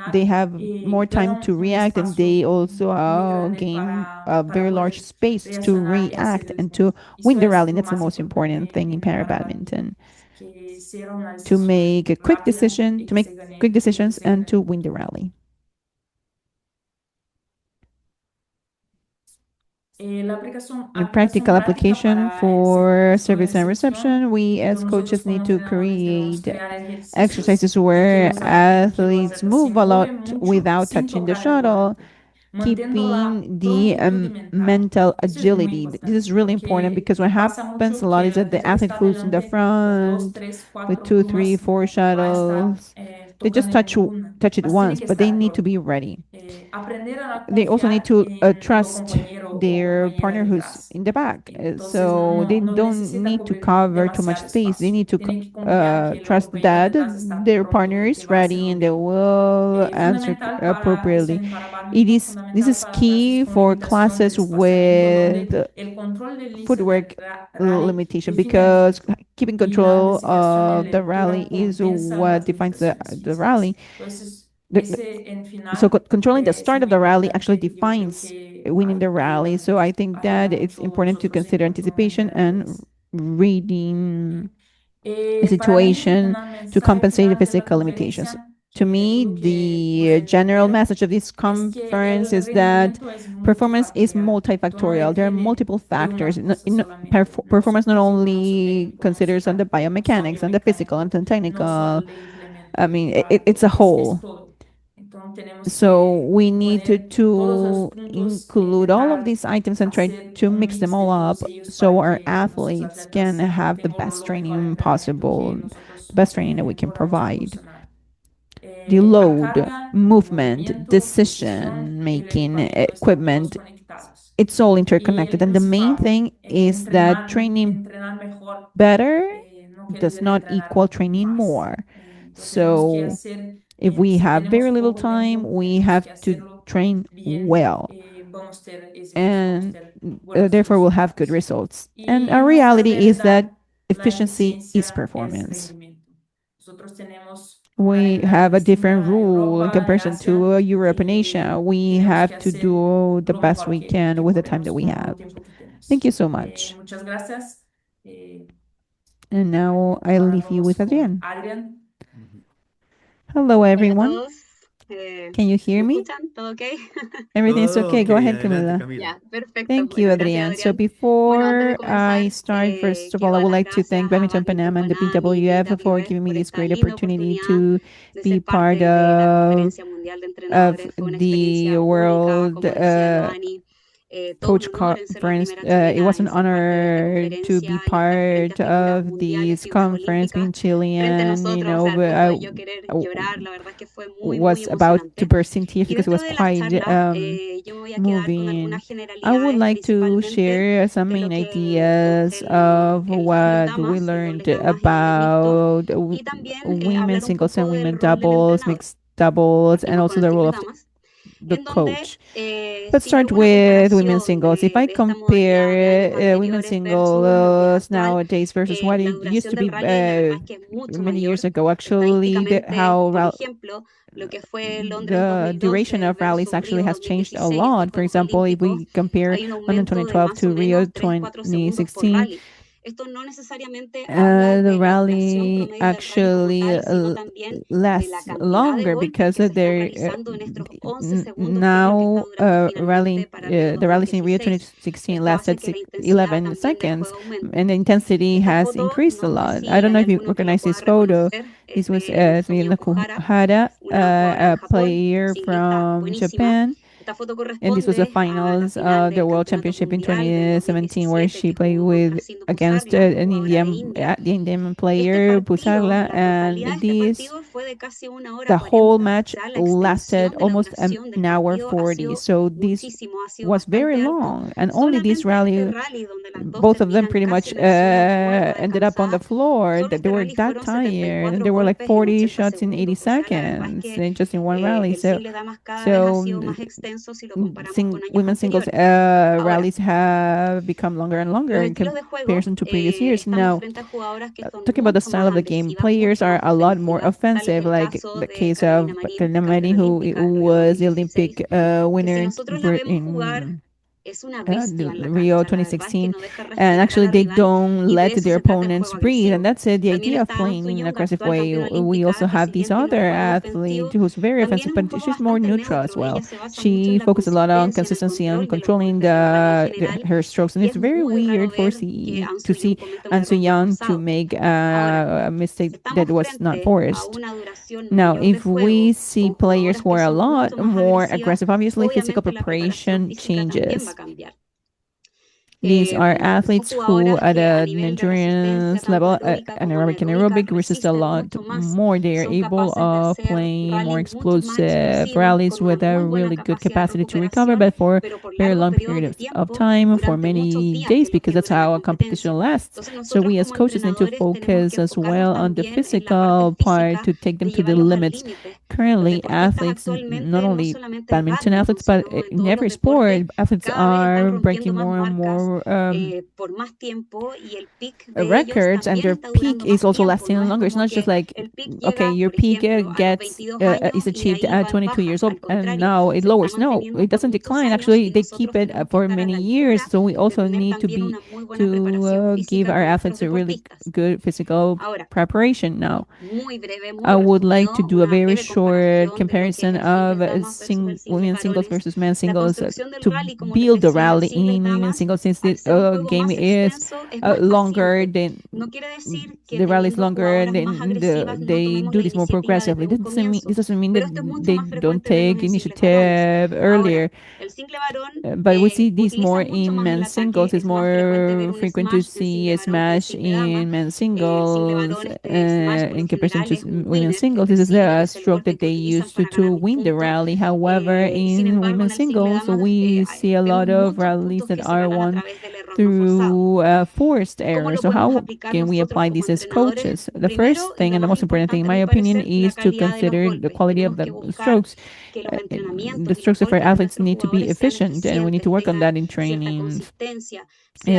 they reaccionar, have more time dejan to un react, and they espacio also muy grande gain a para very large poder space to reaccionar y hacer react el and to punto. Eso win the es rally. lo That's the más most important importante thing in en para para badminton, badminton, que sea una to decisión make a quick rápida decision, y to make quick y que decisions, se and gane to el win punto. the rally. A La aplicación practical práctica application para el for servicio y service and reception, recepción, we as nosotros coaches need como to entrenadores debemos create crear ejercicios exercises en que where en que los athletes atletas se move a lot mueven mucho without sin touching the tocar el shuttle, guante, manteniendo la keeping the prontitud mental. mental Eso es muy agility. This is importante really important porque because what pasa happens a mucho lot que is el that the atleta que athlete está who's in the delante con dos, front tres, with cuatro two, three, plumas four no va a estar shuttles, they just tocando en ninguna, touch it más tiene once, que but they estar need to be pronto. ready. Aprender a They also need confiar to en el trust compañero o their compañera partner who's detrás. in the back. Entonces So they no don't necesita need to cubrir cover too much demasiado space. They espacio. need to Tienen que confiar que el trust compañero that detrás está their pronto partner y que is va a ready hacerlo and they bien. will answer Fundamental para, eso appropriately. en para badminton, This fundamental is para clases key con for limitación de classes desplazamiento, with donde el control del inicio del footwork rally limitation, define el because punto. keeping Y la control designación en of the lectura rally is compensan what las defines limitaciones the físicas. rally. Entonces, The, ese en so final controlling the es start of muy the rally actually importante. Yo creo defines que winning the rally. So I think that ayuda it's mucho important to nosotros consider como anticipation and entrenadores. reading a Para mí, situation un to mensaje compensate the final de la physical limitations. conferencia To que me, tuve que the poder general ver message of this es que conference el is that rendimiento es performance is multifactorial. Tú no multifactorial. There are depende multiple de factors. una cosa solamente. Performance not No son only técnico, no son considers on the táctico, no son biomechanics, on the physical, and biomecánico, the no technical. son de I implemento mean, it's a básico, es whole. todo. Entonces tenemos So que we need poner todos los to puntos e include all of intentar these items and try hacer to un mix them mix all de todos up ellos so para our que nuestros athletes can atletas have the tengan best lo mejor training entrenamiento que possible, the nosotros best training that we can podamos provide. proporcionar. The La load, carga, el movement, movimiento, precisión decision y el making, equipamiento están todos equipment, conectados. it's all Y interconnected. el And the main principal, thing is that training entrenar mejor better no quiere does decir not entrenar equal training más. more. Entonces tenemos que So hacer, if we si have tenemos very little poco time, tiempo, we tenemos have que to hacerlo train bien, well, vamos a tener éxitos, vamos a and tener buenos therefore we'll have good resultados. results. And Y our en nuestra reality is that realidad, la efficiency is eficiencia es performance. rendimiento. Nosotros tenemos una We realidad have a different distinta a rule in Europa y comparison Asia, to Europe and Asia. que We tenemos have que to hacer do the lo best mejor we can que with the time that podemos we con lo have. tiempo que Thank tenemos. you so much. Muchas gracias. Eh, And now I Ahora leave you vamos with con Adrian. Adrian. Hello, Hola a everyone. todos. Can you hear ¿Me me? escuchan? ¿Todo ok? Everything's Todo okay. ok, Go ahead, adelante Camila. Camila. Ya, perfecto. Thank you, Bueno, gracias, Adrian. So Adrián. Bueno, antes de before I comenzar, start, first of all, I quiero would dar las like to gracias thank a Badminton Badminton Panama and the Panam y BWF for BWF giving me por this esta great linda opportunity oportunidad to de be ser part parte de la Conferencia Mundial de of Entrenadores. Fue una the experiencia única, World como decía Loani. Todo un Coach honor en ser la Conference. primera It chilena was en an ser parte de esta honor to conferencia be y estar frente a part figuras of mundiales, this figuras conference, olímpicas being frente a Chilean, nosotros, o sea, al but punto de yo querer I llorar. La verdad es que fue muy, muy was about to emocionante. burst in tears Y because it dentro was de la quite charla, yo me voy a quedar con moving. algunas I would generalidades, like to principalmente share some de lo main que ideas of el dobles what we damas, el learned dobles damas y dobles mixto, about y también women hablar un singles poco and del women rol del doubles, entrenador. mixed doubles, and Partimos con also el the role triple of damas, the en donde coach. Let's si start hago una with women's comparación singles. If I de esta modalidad de años compare women's anteriores versus lo que es singles actual, nowadays versus what la it used duración to del be rally la verdad es que es mucho many years mayor. ago, actually, Estadísticamente, por ejemplo, lo que fue Londres the duration 2012 of rallies versus actually Río has changed a 2016, estos lot. For Juegos example, if Olímpicos, we compare hay un London aumento de 2012 más o to Rio menos 3-4 segundos por 2016, rally. Esto no necesariamente habla the de la duración rally promedio del rally como actually tal, sino también de la lasts cantidad de longer golpes because que se están they're realizando en estos 11 segundos, que es lo que está now durando finalmente para Río the rallies in Rio 2016. 2016 Esto hace lasted que la intensidad 11 también del seconds, juego aumente. and the intensity Esta has foto, increased a no sé lot. I si don't know hay if you alguno que la recognize pueda this photo. reconocer, This es was de Sumi Fumio Kuhara, Kuhara, una jugadora de a Japón, player su inglés está from buenísima. Japan. Esta foto And this was the corresponde a la finals final of the del World Campeonato Championship in Mundial del 2017, where 2017 she que played jugó contra with Sindhu against Pusarla, una an jugadora de India. The Indian Este player partido, Pusarla, la totalidad de and este this partido fue de casi 1 hora the whole 40. O match sea, la lasted extensión de la almost duración del an hour partido ha 40. sido So this muchísimo, ha sido was very bastante alto. long, and only this Solamente este rally, rally donde las dos both of them terminan pretty casi much en el suelo muertas de ended up on the cansadas. floor. Solo That they este were rally that fueron tired, and 74 there were like golpes en 40 80 shots in 80 segundos. O sea, la verdad es seconds, que just in one rally. el single damas cada vez ha So sido más extenso women's singles rallies have become longer and longer in comparison to previous years. Now, talking about the style of the game, players are a lot more offensive, like the case of Mary, who was the Olympic winner in Rio 2016, and actually they don't let their opponents breathe, and that's the idea of playing in an aggressive way. We also have this other athlete who's very offensive, but she's more neutral as well. She focuses a lot on consistency and controlling her strokes, and it's very weird to see Ansu Young to make a mistake that was not forced. Now, if we see players who are a lot more aggressive, obviously physical preparation changes. These are athletes who, at an endurance level, anaerobic, resist a lot more. They are able of playing more explosive rallies with a really good capacity to recover, but for very long periods of time, for many days, because that's how a competition lasts. So we as coaches need to focus as well on the physical part to take them to the limits. Currently, athletes, not only badminton athletes, but in every sport, athletes are breaking more and more records, and their peak is also lasting longer. It's not just like, okay, your peak is achieved at 22 years old and now it lowers. No, it doesn't decline. Actually, they keep it for many years. So we also need to give our athletes a really good physical preparation. Now, I would like to do a very short comparison of women's singles versus men's singles to build the rally in women's singles, since the game is longer than the rally is longer, and then they do this more progressively. This doesn't mean that they don't take initiative earlier, but we see this more in men's singles. It's more frequent to see a smash in men's singles in comparison to women's singles. This is a stroke that they use to win the rally. However, in women's singles, we see a lot of rallies that are won through forced error. So how can we apply this as coaches? The first thing and the most important thing, in my opinion, is to consider the quality of the strokes. The strokes of our athletes need to be efficient, and we need to work on that in training. We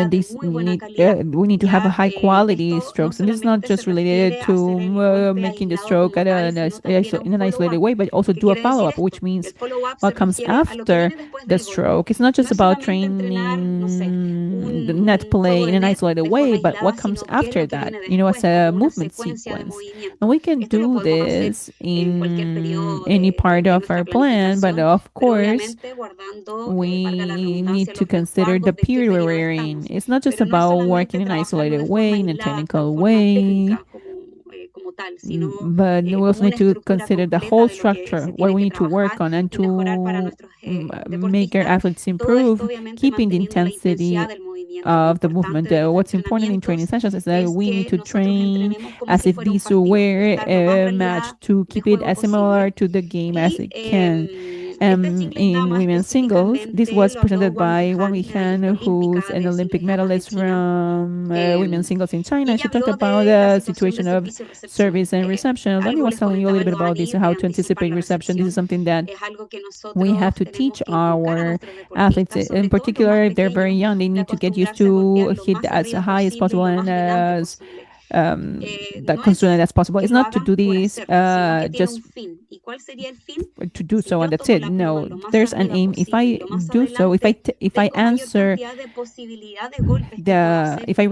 need to have a high quality strokes, and this is not just related to making the stroke in an isolated way, but also do a follow-up, which means what comes after the stroke. It's not just about training the net play in an isolated way, but what comes after that, as a movement sequence. And we can do this in any part of our plan, but of course we need to consider the period where we're in. It's not just about working in an isolated way, in a technical way, but we also need to consider the whole structure, what we need to work on, and to make our athletes improve, keeping the intensity of the movement. What's important in training sessions is that we need to train as if these were a match, to keep it as similar to the game as it can. In women's singles, this was presented by Wang Weihan, who's an Olympic medalist from women's singles in China. She talked about the situation of service and reception. Lonnie was telling you a little bit about this, how to anticipate reception. This is something that we have to teach our athletes. In particular, if they're very young, they need to get used to hit as high as possible and as that constraint as possible. It's not to do this just to do so and that's it. No, there's an aim. If I do so, if I answer if I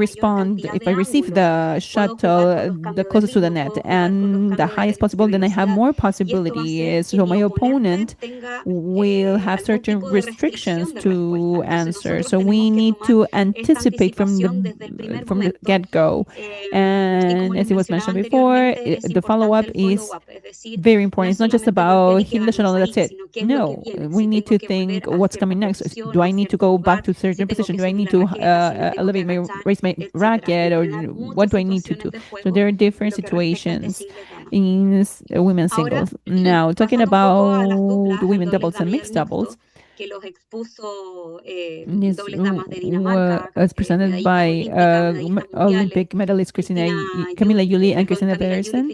receive the shuttle the closest to the net and the highest possible, then I have more possibilities. So my opponent will have certain restrictions to answer. So we need to anticipate from the get-go. And as it was mentioned before, the follow-up is very important. It's not just about hitting the shuttle and that's it. No, we need to think what's coming next. Do I need to go back to a certain position? Do I need to raise my racket, or what do I need to do? So there are different situations in women's singles. Now, talking about women doubles and mixed doubles, this was presented by Olympic medalist Camila Yuli and Christina Pedersen.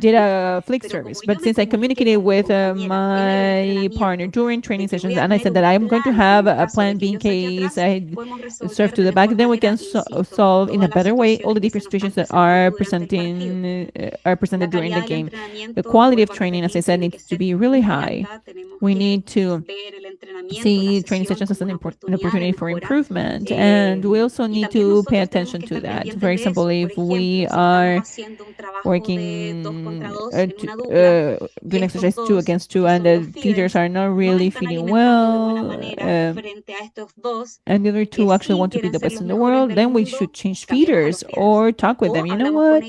did a flick service, but since I communicated with my partner during training sessions, and I said that I'm going to have a plan B in case I serve to the back, then we can solve in a better way all the different situations that are presented during the game. The quality of training, as I said, needs to be really high. We need to see training sessions as an opportunity for improvement, and we also need to pay attention to that. For example, if we are working doing exercise 2 against 2, and the feeders are not really feeding well, and the other two actually want to be the best in the world, then we should change feeders or talk with them. You know what?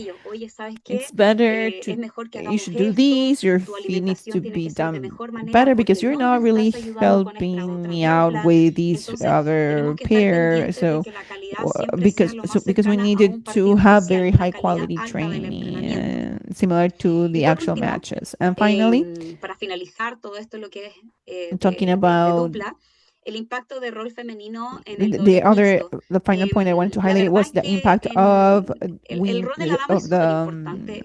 It's better to, you should do these. Your feed needs to be done better because you're not really helping me out with these other pair. So because we needed to have very high quality training, similar to the actual matches. And finally, talking about the final point I wanted to highlight was the impact of the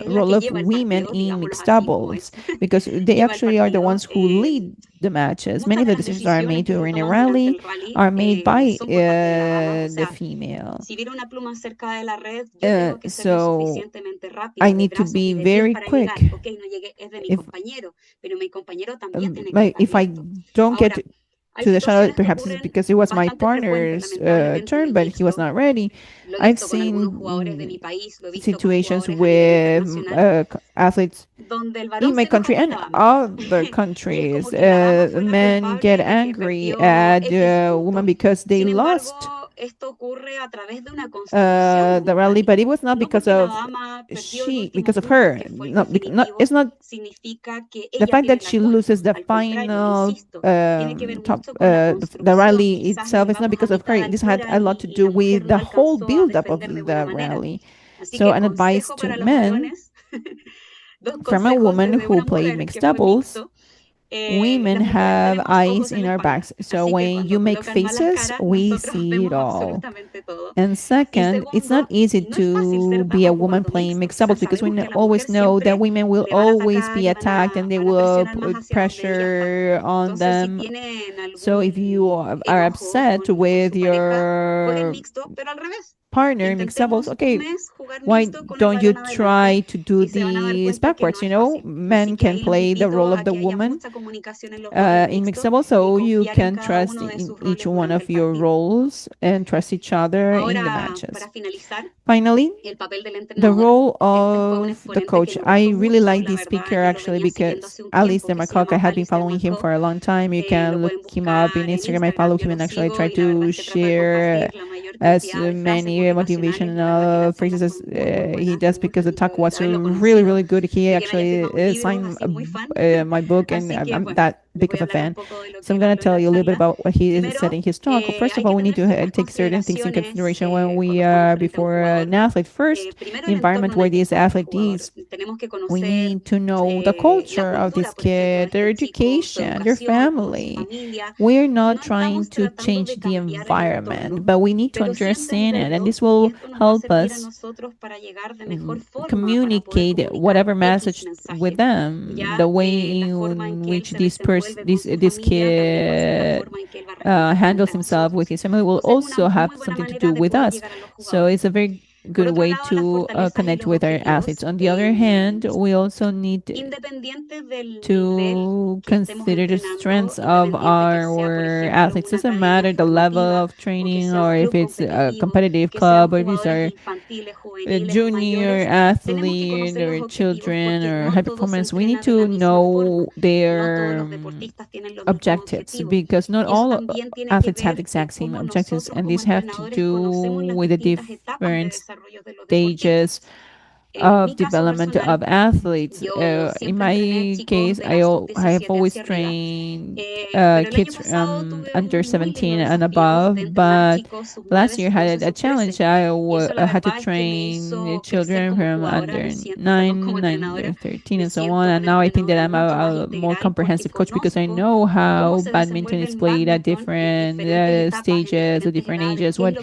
role of women in mixed doubles, because they actually are the ones who lead the matches. Many of the decisions are made during a rally are made by the female. So I need to be very quick. If I don't get to the shuttle, perhaps it's because it was my partner's turn, but he was not ready. I've seen situations with athletes in my country and other countries. Men get angry at women because they lost the rally, but it was not because of her. It's not the fact that she loses the final the rally itself. It's not because of her. This had a lot to do with the whole build-up of the rally. So an advice to men from a woman who played mixed doubles: women have eyes in our backs. So when you make faces, we see it all. And second, it's not easy to be a woman playing mixed doubles because we always know that women will always be attacked and they will put pressure on them. So if you are upset with your partner in mixed doubles, okay, why don't you try to do these backwards? Men can play the role of the woman in mixed doubles, so you can trust in each one of your roles and trust each other in the matches. Finally, the role of the coach. I really like this speaker actually because Alice de Macaca, I have been following him for a long time. You can look him up in Instagram. I follow him and actually I try to share as many motivational phrases as he does, because the talk was really, really good. He actually signed my book, and I'm that big of a fan. So I'm going to tell you a little bit about what he said in his talk. First of all, we need to take certain things in consideration when we are before an athlete. First, the environment where this athlete is. We need to know the culture of this kid, their education, their family. We're not trying to change the environment, but we need to understand it, and this will help us communicate whatever message with them. The way in which this kid handles himself with his family will also have something to do with us. So it's a very good way to connect with our athletes. On the other hand, we also need to consider the strengths of our athletes. It doesn't matter the level of training, or if it's a competitive club, or if it's our junior athlete or children or high performance. We need to know their objectives, because not all athletes have the exact same objectives, and these have to do with the different stages of development of athletes. In my case, I have always trained kids under 17 and above, but last year I had a challenge. I had to train children from under 9, under 13, and so on. And now I think that I'm a more comprehensive coach, because I know how badminton is played at different stages, at different ages, what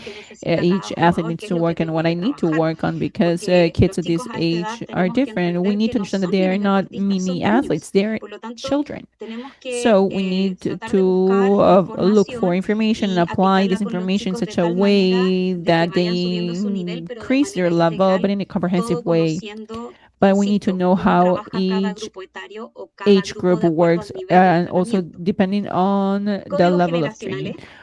each athlete needs to work and what I need to work on, because kids at this age are different. We need to understand that they are not mini athletes, they're children. So we need to look for information and apply this information in such a way that they increase their level, but in a comprehensive way. But we need to know how each age group works, and also depending on the level of training.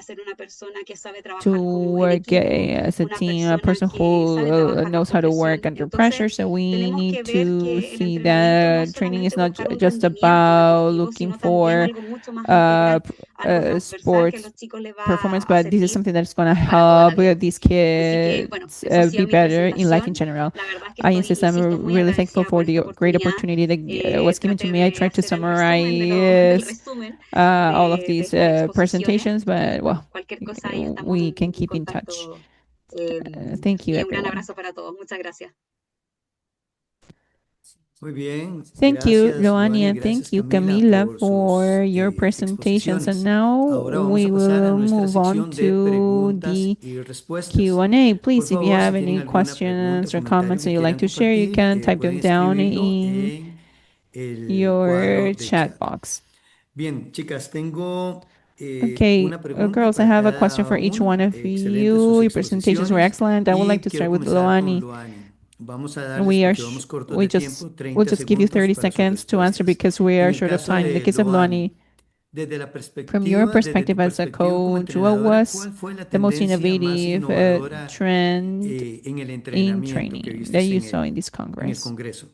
a ser una persona que sabe to trabajar como en work equipo, as a una team, a persona person que who sabe trabajar knows bajo how to work presión. under Entonces, pressure. So we tenemos need que ver to que el see entrenamiento no es that training is solamente not buscar un just rendimiento about deportivo, looking sino también for algo mucho más integral, algo transversal que a sports los chicos les performance, va a but this is servir something that's going to para toda la help vida. these Así que, bueno, kids eso ha be sido mi better in life in presentación. general. La verdad es que I estoy, insist, I'm insisto, muy really thankful agradecida for por esta the great oportunidad. opportunity that was given to Traté me. I de tried to hacer el resumen del summarize resumen all of de these estas exposiciones. presentations, Y but bueno, well, cualquier cosa ahí estamos we can en keep in touch. contacto. eh, Thank you, y un gran everyone. abrazo para todos. Muchas gracias. Muy bien, Thank you, gracias, Loani, Loani, and thank gracias, you, Camila, Camila, por sus for your presentations. And exposiciones. now Ahora vamos we a pasar a will nuestra move on sección de to preguntas the y respuestas. Q&A. Por Please, if you favor, si have tienen any alguna pregunta o questions or comentario comments that que you'd like quieran to share, you compartir, can type pueden them down escribirlo in en el cuadro your de chat chat. box. Bien, chicas, tengo Okay, una pregunta girls, I para have a question cada for each una. one of Excelentes sus you. Your presentations were exposiciones excellent. I would like y to quiero start with comenzar con Loani. Loani. Vamos a darles, We are porque vamos cortos we de just tiempo, we'll 30 just give you segundos 30 para sus seconds to answer respuestas. because we En are el short of caso time. In the de case of Loani, Loani, desde la from your perspectiva, desde tu perspective as a perspectiva como coach, what entrenadora, was ¿cuál fue la the most tendencia más innovative innovadora trend en el in entrenamiento que training that vistes you saw in this en el Congress? Congreso?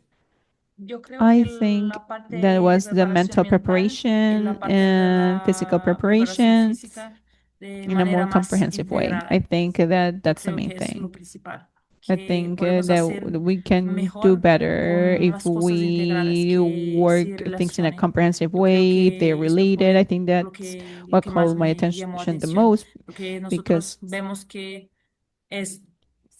Yo creo I que think la parte that de was the preparación mental mental y la preparation parte de and physical la preparación preparation física de in a more manera más comprehensive way. I integral. think that Yo that's the creo main que es thing. lo principal, I que think podemos hacer we can do mejor better con if las cosas integrales we que se work things in a relacionen. comprehensive Yo creo way, if they're que esto related. I fue think that's lo what que más called my me llamó attention the atención, most porque nosotros because vemos que es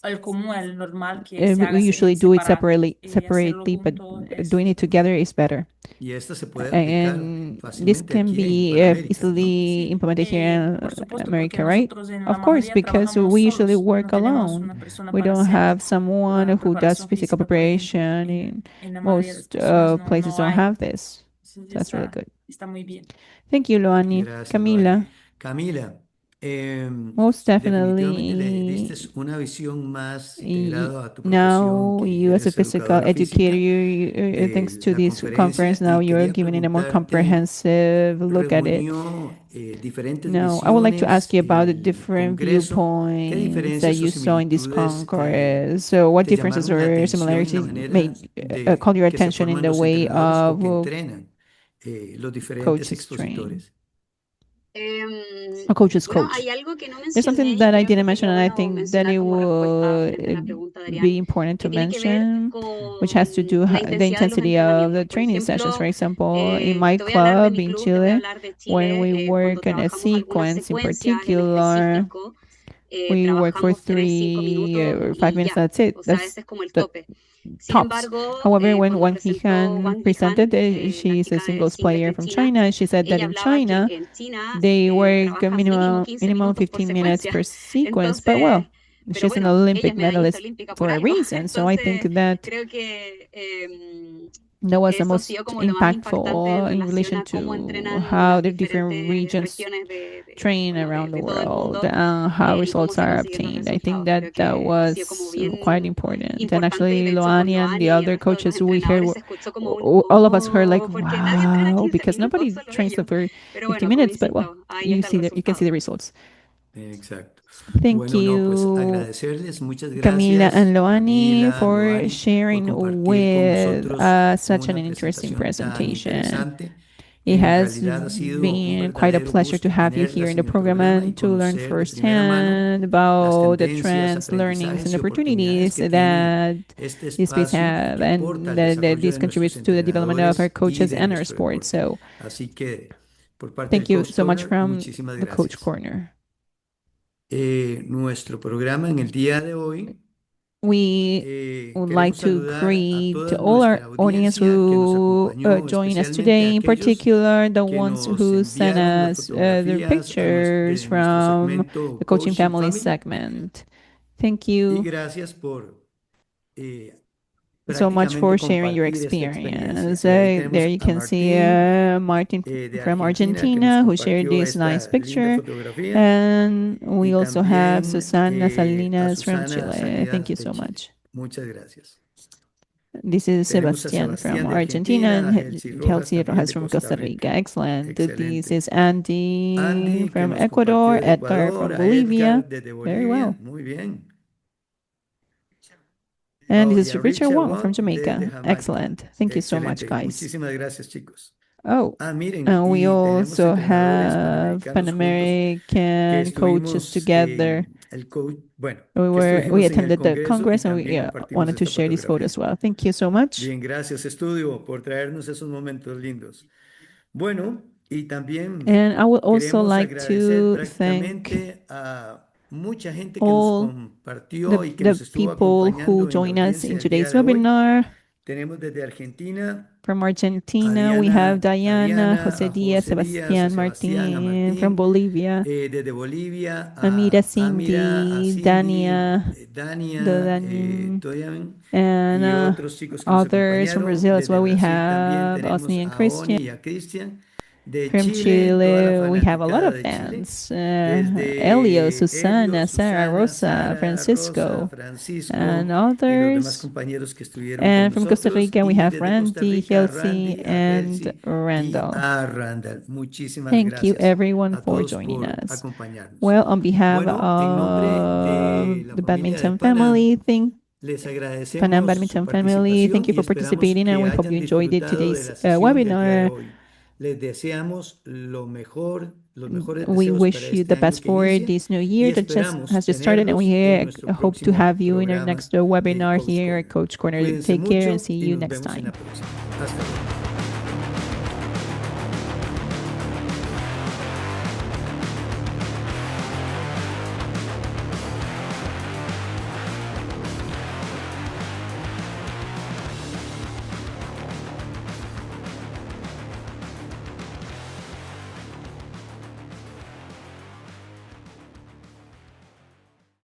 el común, el normal que se we haga usually do it separado y hacerlo separately, but junto es doing it together is better. Y esta se puede aplicar And this fácilmente can aquí en be Panaméricas, ¿no? easily sí, implemented here in por supuesto, porque America, right? nosotros en la Of course, mayoría because trabajamos we usually solos, work no tenemos alone. una persona We para don't hacer have someone la who does preparación physical física, por ejemplo. preparation. And En la mayoría de most ocasiones places no don't hay. have this. Entonces So that's really good. está muy bien. Thank you, Loani. Gracias, Loani. Camila, Camila, most definitivamente le diste definitely. una visión más integrada a tu profesión, Now, que you as a eres physical educadora educator, física, thanks de to la this conference, conferencia, now y you are quería giving it a more preguntarte, comprehensive look at it. reunió diferentes Now, I would like to ask visiones you en about the el different Congreso. ¿Qué viewpoints that diferencias o you saw in this similitudes Congress. So, what te differences llamaron la or atención en la similarities manera made de call your que se attention in forman the los way entrenadores o of que entrenan los diferentes coaches train expositores? a coach's Bueno, coach? hay algo que no There's mencioné something y that I creo que didn't mention, sería and I bueno think that mencionar it como respuesta frente a la would pregunta de be Adrián, important que to tiene que ver mention, which has to con do la the intensidad de los intensity of the entrenamientos. Por training sessions. For ejemplo, example, in my te voy a hablar de club mi in club, te voy a Chile, hablar de when we Chile, cuando work in a trabajamos algunas sequence in secuencias en particular, específico, we work for trabajamos 3, 5 3 minutos or 5 minutes. y ya. That's it. O sea, That's ese es como el the tope. Sin tops. embargo, However, when cuando Wang presentó Hihan Wang Yihan, presented, la she's a chica de singles singles player de from China, China, and she said that ella in hablaba que China, en China they work a trabajan mínimo 15 minimum minutos por 15 minutes secuencia. per sequence. But Entonces, well, pero she's an bueno, ella es Olympic medallista medalist olímpica for por a algo. reason. So I think Entonces, that creo que that was the eso ha most sido como lo más impactante en impactful in relación relation a cómo to entrenan how las the different diferentes regions regiones train around the de todo el world mundo and how y cómo results se are consiguen los obtained. I think resultados. that Creo that que ha sido como was quite bien important. And importante y actually, de hecho con Loani and the Loani y el other resto de los coaches we heard, entrenadores se escuchó como un all of us heard like, porque nadie entrena wow, 15 because minutos, nobody solo trains them ellos. for Pero 50 bueno, como minutes. But well, insisto, ahí está el you can see resultado. the results. Exacto. Thank Bueno, no, pues you, agradecerles, muchas Camila gracias, and Loani, Camila, for Loani, por sharing compartir con with nosotros us such an una interesting presentación tan presentation. interesante. It En has realidad ha sido un been quite a verdadero pleasure to gusto have you here in tenerlas the en el program programa y and to learn conocer de primera mano firsthand las about the tendencias, trends, learnings, aprendizajes and y oportunidades opportunities que tiene that este this space espacio y have, que aporta and al that desarrollo this de nuestros contributes to the development of our entrenadores y coaches de and our nuestro sport. deporte. So, Así que, por parte del thank you Coach so much Corner, from muchísimas the Coach gracias. Corner. Nuestro programa en el día de hoy. We would like Queremos to saludar a greet toda all our nuestra audience audiencia que nos who acompañó, join us especialmente a today, in aquellos particular the que ones nos who sent enviaron las us their fotografías pictures de nuestro from segmento the Coaching Coaching Family Family. segment. Thank Y you gracias por so much prácticamente for sharing your compartir esta experiencia. experience. Y ahí There tenemos you a can see Martín Martin de from Argentina que nos Argentina who shared compartió this nice esta linda picture. fotografía. And we Y also have también Susana a Salinas from Susana Chile. Thank Salinas you de so Chile. much. Muchas gracias. This is Tenemos a Sebastian from Sebastián de Argentina Argentina, a and Helsi Rojas Kelsey también Rojas de from Costa Costa Rica. Rica. Excellent. This Excelente. is Andy Andy que from nos compartió Ecuador, de Edgar Ecuador, from a Edgar Bolivia. desde Very Bolivia. well. Muy bien. And Oh, this y is a Richard Richard Wong from Wong desde Jamaica. Jamaica. Excellent. Thank you so much, Excelente. guys. Muchísimas gracias, chicos. Oh, Ah, miren, and we y tenemos also entrenadores have Pan panamericanos juntos que American coaches estuvimos together. el coach, bueno, que We estuvimos en el attended the Congreso y Congress and we también compartimos wanted to esta share this photo as fotografía. well. Thank you so much. Bien, gracias, estudio, por traernos esos momentos lindos. Bueno, y también And I would also queremos like agradecer to thank prácticamente a mucha gente que nos all compartió y que the nos estuvo people who acompañando en la join us audiencia in del día today's de hoy. webinar. Tenemos desde Argentina From Argentina, we have Diana, Jose a Diaz, José Díaz, a Sebastián Sebastián, a Martin. From Martín. Bolivia, Desde Bolivia Amira a Amira, a Cindy, Cindy, Dania, Dania, Dodanin, Toyan and y otros chicos que nos others from acompañaron. Brazil as Desde well. We Brasil también have tenemos Osni and a Oni Christian. y a Cristian. De From Chile, toda la Chile, we have a lot fanaticada of de Chile. fans. Elio, Desde Helio, Susana, Sarah, Susana, Rosa, Sara, Rosa, Francisco, Francisco and y los demás others. compañeros que estuvieron con And from Costa nosotros. Rica, we Y have desde Costa Randy, Rica a Helsi, Randy, a and Helsi y Randall. a Randall. Muchísimas Thank you, gracias everyone, a for todos joining por us. acompañarnos. Well, on behalf Bueno, en nombre de of la the familia de Badminton family, les Panam agradecemos su Badminton family, thank participación you y for esperamos participating, and que we hope hayan you enjoyed disfrutado de today's la sesión del día de webinar. hoy. Les deseamos lo mejor, los mejores We deseos para wish you este the año best que for inicia this new y year that esperamos has just started, and tenerlos we en nuestro hope to próximo have you in our programa next de webinar Coach here at Corner. Coach Corner. Cuídense Take care and mucho see y you nos next vemos en time. la próxima. Hasta luego.